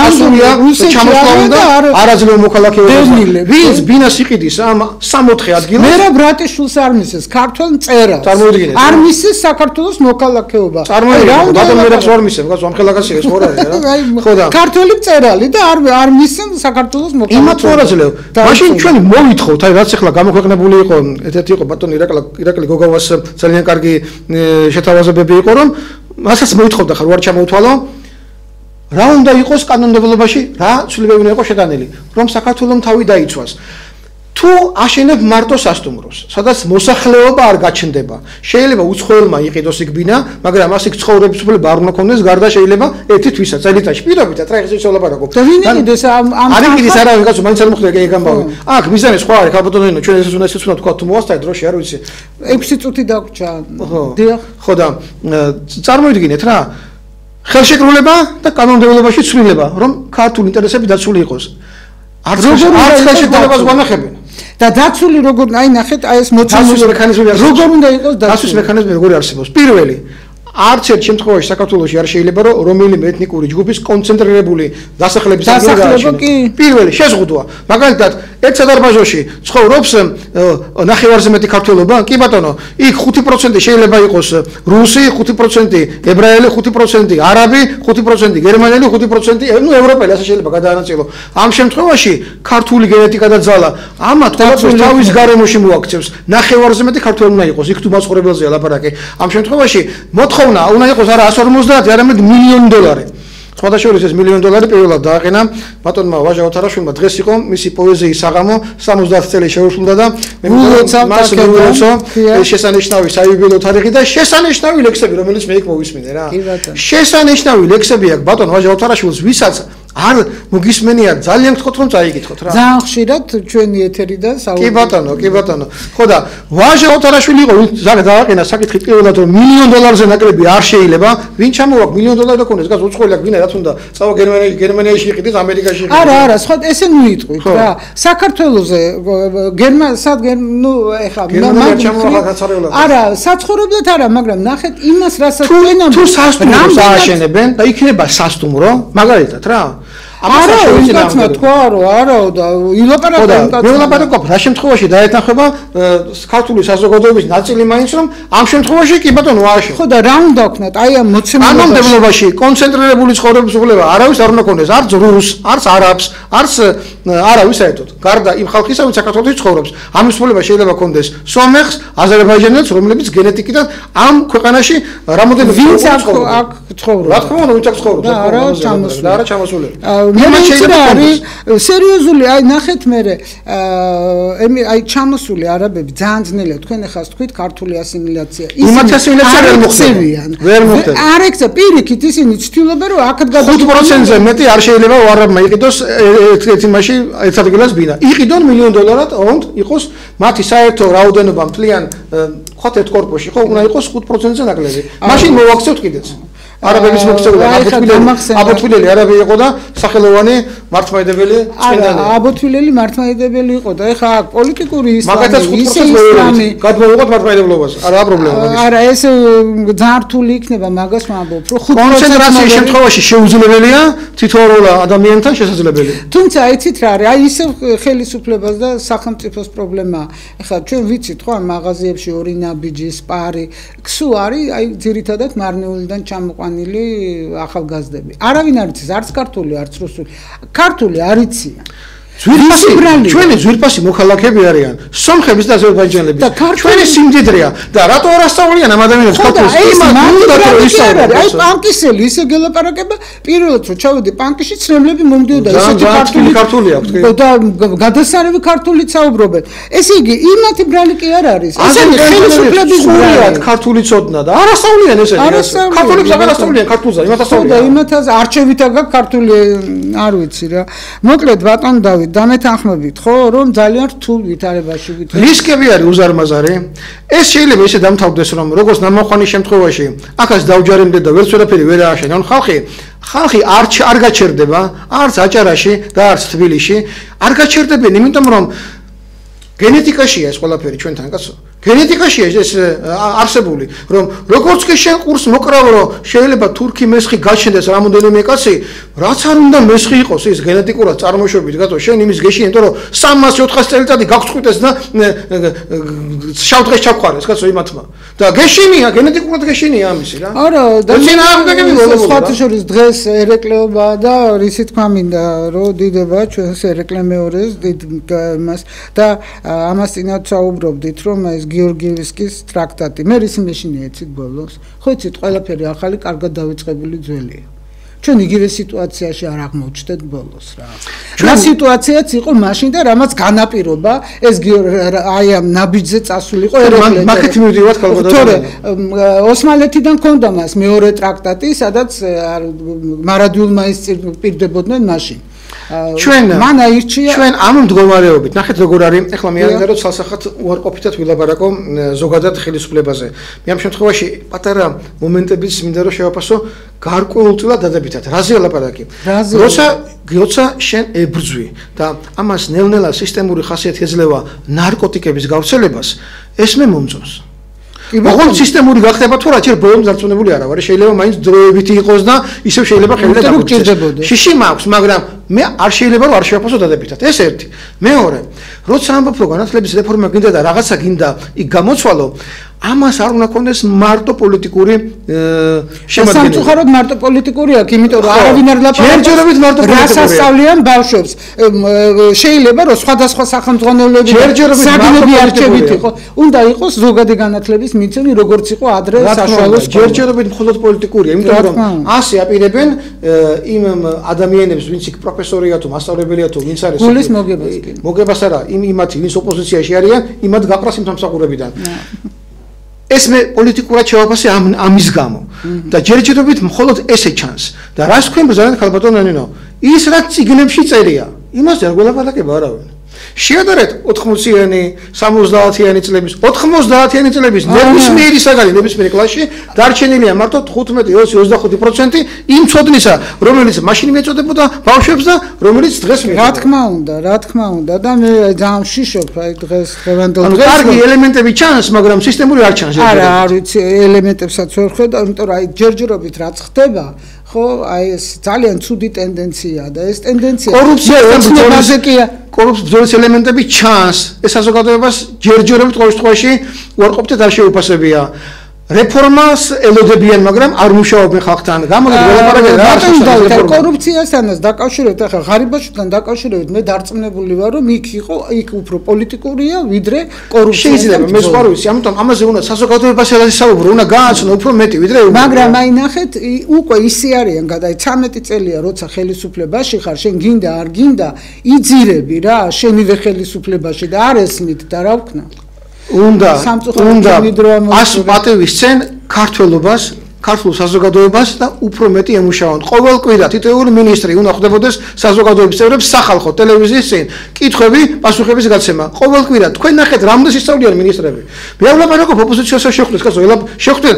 ასულია ჩამოსვლავენ და არ აძლევ მოქალაქეობას. ვინც ბინას იყიდის ამ 64 ადგილას. მე რა ბრატიშვილს არ მისცეს ქართველ მწერალს. წარმოიდგინეთ. არ მისცეს საქართველოს მოქალაქეობა. წარმოიდგინეთ, ბატონ მერებს ვერ მისცემ, გასულ ამ ხელაკაცი ეს ხوار არის რა. ხო და ქართველი მწერალი და არ მისცემ საქართველოს მოქალაქეობა. იმათ ვერ აძლევ. მაშინ ჩვენ მოვითხოვთ, აი რაც ახლა გამოქვეყნებული იყო, ერთ-ერთი იყო ბატონ ირაკლი გოგავას ძალიან კარგი შეთავაზებები იყო, რომ მასაც მოითხოვდა ხარ, ვარ ჩამოუთვალო. რა უნდა იყოს კანონმდებლობაში, რა ცვლილებები უნდა იყოს შეტანილი, რომ საქართველოს თავი დაიცვას. თუ აშენებ მარტო სასტუმროს, სადაც მოსახლეობა არ გაჩნდება, შეიძლება უცხოელმა იყიდოს იქ ბინა, მაგრამ მას იქ ცხოვრების უფლება არ უნდა ქონდეს, გარდა შეიძლება ერთი თვისა წელიწადში. პირობითად რა ეს ვსაუბრობ. და ვინ იყიდეს ამ არ იყიდეს არავინ, კაცო, მაინც არ მოხდება ეგ ამბავი. აქ მიზანი სხვა არის, ქალბატონო, ჩვენ ეს უნდა თქვა თუ მოვასწრე დროში, არ ვიცი. 6 წუთი დაგვრჩა. დიახ. ხო და წარმოიდგინეთ რა. ხელშეკრულება და კანონმდებლობაში ცვლილება, რომ ქართული ინტერესები დაცული იყოს. არც ხელშეკრულებას განახებენ. და დაცული როგორ აი ნახეთ აი ეს მოცემული მექანიზმი როგორ უნდა იყოს დაცვის მექანიზმი როგორი არსებობს? პირველი არც ერთ შემთხვევაში საქართველოში არ შეიძლება რომ რომელიმე ეთნიკური ჯგუფის კონცენტრირებული დასახლების ადგილი გააჩინოს. პირველი შეზღუდვა. მაგალითად, ერთ სადარბაზოში ცხოვრობს 9-ზე მეტი ქართველობა? კი ბატონო, იქ 5% შეიძლება იყოს რუსი, 5% ებრაელი, 5% არაბი, 5% გერმანელი, 5% ევროპელი, ასე შეიძლება გადაანაწილო. ამ შემთხვევაში ქართული გენეტიკა და ძალა ამათ ყოველთვის თავის გარემოში მოაქცევს. 9-ზე მეტი ქართველი უნდა იყოს, იქ თუ მაცხოვრებელზეა ლაპარაკი. ამ შემთხვევაში მოთხოვნა უნდა იყოს არა 150, არამედ $1,000,000. სხვადასხვა ეს $1,000,000 პირველად დააყენა ბატონმა ვაჟა ოთარაშვილმა დღეს იყო მისი პოეზიის საღამო 70 წელი შეუსრულდა და მე შესანიშნავი საიუბილეო თარიღი და შესანიშნავი ლექსები რომელიც მე იქ მოვისმინე რა შესანიშნავი ლექსები აქვს ბატონ ვაჟა ოთარაშვილს ვისაც არ მოგისმენია ძალიან გთხოვთ რომ წაიგითხოთ რა ძალიან ხშირად ჩვენი ეთერიდან საუბრობთ კი ბატონო ხო და ვაჟა ოთარაშვილი იყო დააყენა საკითხი პირველად რომ $1,000,000-ზე ნაკლები არ შეიძლება ვინ ჩამოვაქვს $1,000,000 და კონდეს გას უცხოელი აქვს ვინა რა თუნდა წავა გერმანიაში იყიდეს ამერიკაში იყიდეს არა სხვა ესე მიიტყვით რა საქართველოზე არა საცხოვრებლად არა მაგრამ ნახეთ იმას რასაც თუ სასტუმროს ააშენებენ და იქნება სასტუმრო მაგალითად რა არა უკაცნა თქვა რომ არა და ილაპარაკობ ვილაპარაკობ რა შემთხვევაში დაეთანხმება ქართული საზოგადოების ნაწილი მაინც რომ ამ შემთხვევაში კი ბატონო ააშენო ხო და რა უნდა ვქნათ აი ამ მოცემულობაში კონცენტრირებული ცხოვრების უფლება არავის არ უნდა ქონდეს არც რუსს არც არაბს არც არავის საერთოდ გარდა იმ ხალხისა ვინც საქართველოში ცხოვრობს ამის უფლება შეიძლება ქონდეს სომეხს აზერბაიჯანელს რომლებიც გენეტიკიდან ამ ქვეყანაში რამოდენიმე ვინც აქ ცხოვრობს რა თქმა უნდა ვინც აქ ცხოვრობს და არა ჩამოსული სერიოზული აი ნახეთ მე აი ჩამოსული არაბები ძალიან ძნელია თქვენ ახლა თქვით ქართული ასიმილაცია იმათ ასიმილაცია ვერ მოხდება არ ექცა პირიქით ისინი ცდილობენ რომ აქ 5%-ზე მეტი არ შეიძლება არაბმა იყიდოს ერთ იმაში ერთ ადგილას ბინა იყიდონ $1,000,000 ოღონდ იყოს მათი საერთო რაოდენობა მთლიან ხოთ ერთ კორპუსში ხო უნდა იყოს 5%-ზე ნაკლები მაშინ მოვაქცევთ კიდეც არაბების მოქცევა აბოთვილელი არაბი იყო და სახელოვანი მართლმადიდებელი წმინდანი აბოთვილელი მართლმადიდებელი იყო და ეხა პოლიტიკური ისლამი გადმოვიღოთ მართლმადიდებლობას არა პრობლემა არა ეს ძართული იქნება მაგას ვამბობ რომ კონცენტრაციის შემთხვევაში შეუძლებელია თითოეულ ადამიანთან შესაძლებელია თუმცა იცით რა არის აი ისევ ხელისუფლებას და სახელმწიფოს პრობლემაა ეხლა ჩვენ ვიცით ხო ამ მაღაზიებში ორი ნაბიჯი სპარი ქსუ არის აი ძირითადად მარნეულიდან ჩამოყვანილი ახალგაზრდები. არავინ არ იცის, არც ქართული, არც რუსული. ქართული არ იციან. ჩვენი ძვირფასი მოქალაქეები არიან. სომხების და აზერბაიჯანელების. ჩვენი სიმდიდრეა და რატო არ ასწავლიან ამ ადამიანებს ქართულს? აი პანკისელი ისე გელაპარაკება, პირველად რომ ჩავედი პანკიში, ცნებლები მომდიოდა ისეთი ქართული აქვს. და გადასარევი ქართულით საუბრობენ. ესე იგი, იმათი ბრალი კი არ არის. ესენი ხელისუფლების ბრალია ქართული ცოდნა და არ ასწავლიან ესენი. ქართულებს აღარ ასწავლიან ქართულზე, იმათ ასწავლიან. და იმათაც არჩევითა გაქვს ქართული არ ვიცი რა. მოკლედ ბატონ დავით დამეთანხმებით ხო რომ ძალიან რთულ ვითარებაში ვითარდება რისკები არის უზარმაზარი ეს შეიძლება ისე დამთავრდეს რომ როგორც ნამოხვანის შემთხვევაში ახაც დავჯარიმდე და ვერც ვერაფერი ვერ ააშენონ ხალხი არ გაჩერდება არც აჭარაში და არც თბილისში არ გაჩერდებიან იმიტომ რომ გენეტიკაშია ეს ყველაფერი ჩვენთან კაცო გენეტიკაშია ეს არსებული რომ როგორც კი შენ ყურს მოკრავ რომ შეიძლება თურქი მესხი გაჩნდეს რამოდენიმე კაცი რაც არ უნდა მესხი იყოს ის გენეტიკურად წარმოშობით კაცო შენ იმის გეშინე იმიტომ რომ 300-400 წელიწადი გაგწყვიტეს და შავ დღეს ჩაგყარეს კაცო იმათმა და გეშინია გენეტიკურად გეშინია ამისი რა არა და წინააღმდეგები სხვათა შორის დღეს ერეკლეობა და რისი თქვა მინდა რომ დიდება ჩვენს ერეკლე მეორეს დიდ მას და ამას წინათ საუბრობდით რომ ეს გიორგიევსკის ტრაქტატი მე რის მეშინია იცით ბოლოს ხო იცით ყველაფერი ახალი კარგად დავიწყებული ძველია ჩვენ იგივე სიტუაციაში არ აღმოჩნდეთ ბოლოს რა რა სიტუაციაც იყო მაშინ და რამაც განაპირობა ეს აი ამ ნაბიჯზე წასულიყო ერეკლე მაგით მივდივართ თორე ოსმალეთიდან ქონდა მას მეორე ტრაქტატი სადაც მარადიულმა ის პირდებოდნენ მაშინ ჩვენ მან აირჩია ჩვენ ამ მდგომარეობით ნახეთ როგორ არის ეხლა მე არ ვიდერო ცალსახად უარყოფითად ვილაპარაკო ზოგადად ხელისუფლებაზე მე ამ შემთხვევაში პატარა მომენტებიც მინდა რომ შევაფასო გარკვეულწილად დადებითად რაზე ლაპარაკი როცა შენ ებრძვი და ამას ნელ-ნელა სისტემური ხასიათი ეძლევა ნარკოტიკების გავრცელებას ეს მე მომწონს ოღონდ სისტემური გახდება თუ რა ჯერ ბოლომდე დარწმუნებული არ ვარ, შეიძლება მაინც დროებითი იყოს და ისევ შეიძლება ხელიდან დაგუჭირდებოდეს. შიში მაქვს, მაგრამ მე არ შეიძლება რომ არ შევაფასო დადებითად. ეს ერთი. მეორე, როცა ამბობ რომ განათლების რეფორმა გინდა და რაღაცა გინდა იქ გამოცვალო, ამას არ უნდა კონდეს მარტო პოლიტიკური შემადგენლობა. სამწუხაროდ მარტო პოლიტიკური აქვს, იმიტომ რომ არავინ არ ლაპარაკობს. ჯერჯერობით მარტო პოლიტიკურია. რას ასწავლიან ბავშვებს? შეიძლება რომ სხვადასხვა სახელმძღვანელოები საგნები არჩევით იყო. უნდა იყოს ზოგადი განათლების მიცემი, როგორც იყო ადრე საშუალო სკოლა. ჯერჯერობით მხოლოდ პოლიტიკურია, იმიტომ რომ ასე აპირებენ იმ ადამიანებს, ვინც იქ პროფესორია თუ მასწავლებელია თუ ვინც არის გულის მოგებას კი. მოგებას არა, იმათი ვინც ოპოზიციაში არიან, იმათ გაყრას იმ სამსახურებიდან. ეს მე პოლიტიკურად შევაფასე ამის გამო და ჯერჯერობით მხოლოდ ესე ჩანს და რას თქვენ ბრძანეთ ხალბატონ ნინო ის რაც ციგნებში წერია იმას არ გველაპარაკება არავინ შეადარეთ 80-იანი 70-იანი წლების 90-იანი წლების ნებისმიერი საგანი ნებისმიერი კლასში დარჩენილია მარტო 15-20-25% იმ ცოდნისა რომელიც მაშინ მეწოდებოდა ბავშვებს და რომელიც დღეს მეწოდება რა თქმა უნდა და მე ძალიან ვშიშობ აი დღევანდელ დღეს კარგი ელემენტები ჩანს მაგრამ სისტემური არ ჩანს არა არ ვიცი ელემენტებსაც ვერ ხედავ იმიტომ რომ აი ჯერჯერობით რაც ხდება ხო აი ეს ძალიან ცუდი ტენდენციაა და ეს ტენდენცია კორუფციის ბრძოლის ელემენტები ჩანს ეს საზოგადოებას ჯერჯერობით ყოველ შემთხვევაში უარყოფითად არ შეუფასებია რეფორმას ელოდებიან მაგრამ არ მუშაობენ ხალხთან გამოდით ველაპარაკეთ რა კორუფციასთანაც დაკავშირებით ახლა ღარიბაშვილთან დაკავშირებით მე დარწმუნებული ვარ რომ იქ უფრო პოლიტიკურია ვიდრე კორუფცია შეიძლება მე სხვა ვიცი ამიტომ ამაზე უნდა საზოგადოებას ელაზისაუბრო უნდა გააცნო უფრო მეტი ვიდრე მაგრამ აი ნახეთ უკვე ისე არიან გადაი 13 წელია როცა ხელისუფლებაში ხარ შენ გინდა არ გინდა იძირები რა შენივე ხელისუფლებაში და არ ესმით და რა ვქნა უნდა ას პატევისცენ ქართველობას ქართულ საზოგადოებას და უფრო მეტი ემუშაონ ყოველ კვირა თითოეული მინისტრი უნდა ხვდებოდეს საზოგადოების წევრებს სახალხო ტელევიზიის წინ კითხვები პასუხების გაცემა ყოველ კვირა თქვენ ნახეთ რამდენი ისწავლიან მინისტრები მე არ ვლაპარაკობ ოპოზიციასა შეხვდეს კაცო შეხვდნენ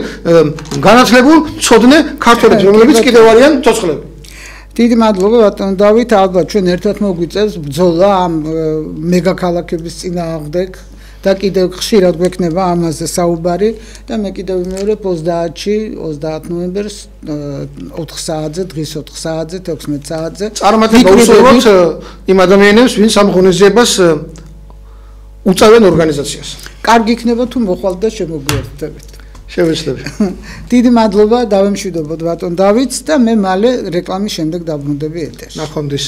განათლებულ ცოდნე ქართველებს რომლებიც კიდევ არიან ცოცხლები დიდი მადლობა ბატონ დავით ალბათ ჩვენ ერთად მოგვიწევს ბრძოლა ამ მეგაქალაქების წინააღმდეგ და კიდევ ხშირად გვექნება ამაზე საუბარი და მე კიდევ ვიმეორებ 30-ში 30 ნოემბერს 4 საათზე დღის 4 საათზე 16 საათზე წარმატება უსურვოთ იმ ადამიანებს ვინც ამ ღონისძიებას უწევენ ორგანიზაციას კარგი იქნება თუ მოხვალთ და შემოგვიერთდებით შევეცდები დიდი მადლობა დავემშვიდობოთ ბატონ დავითს და მე მალე რეკლამის შემდეგ დაბრუნდები ეთერში ნახვამდის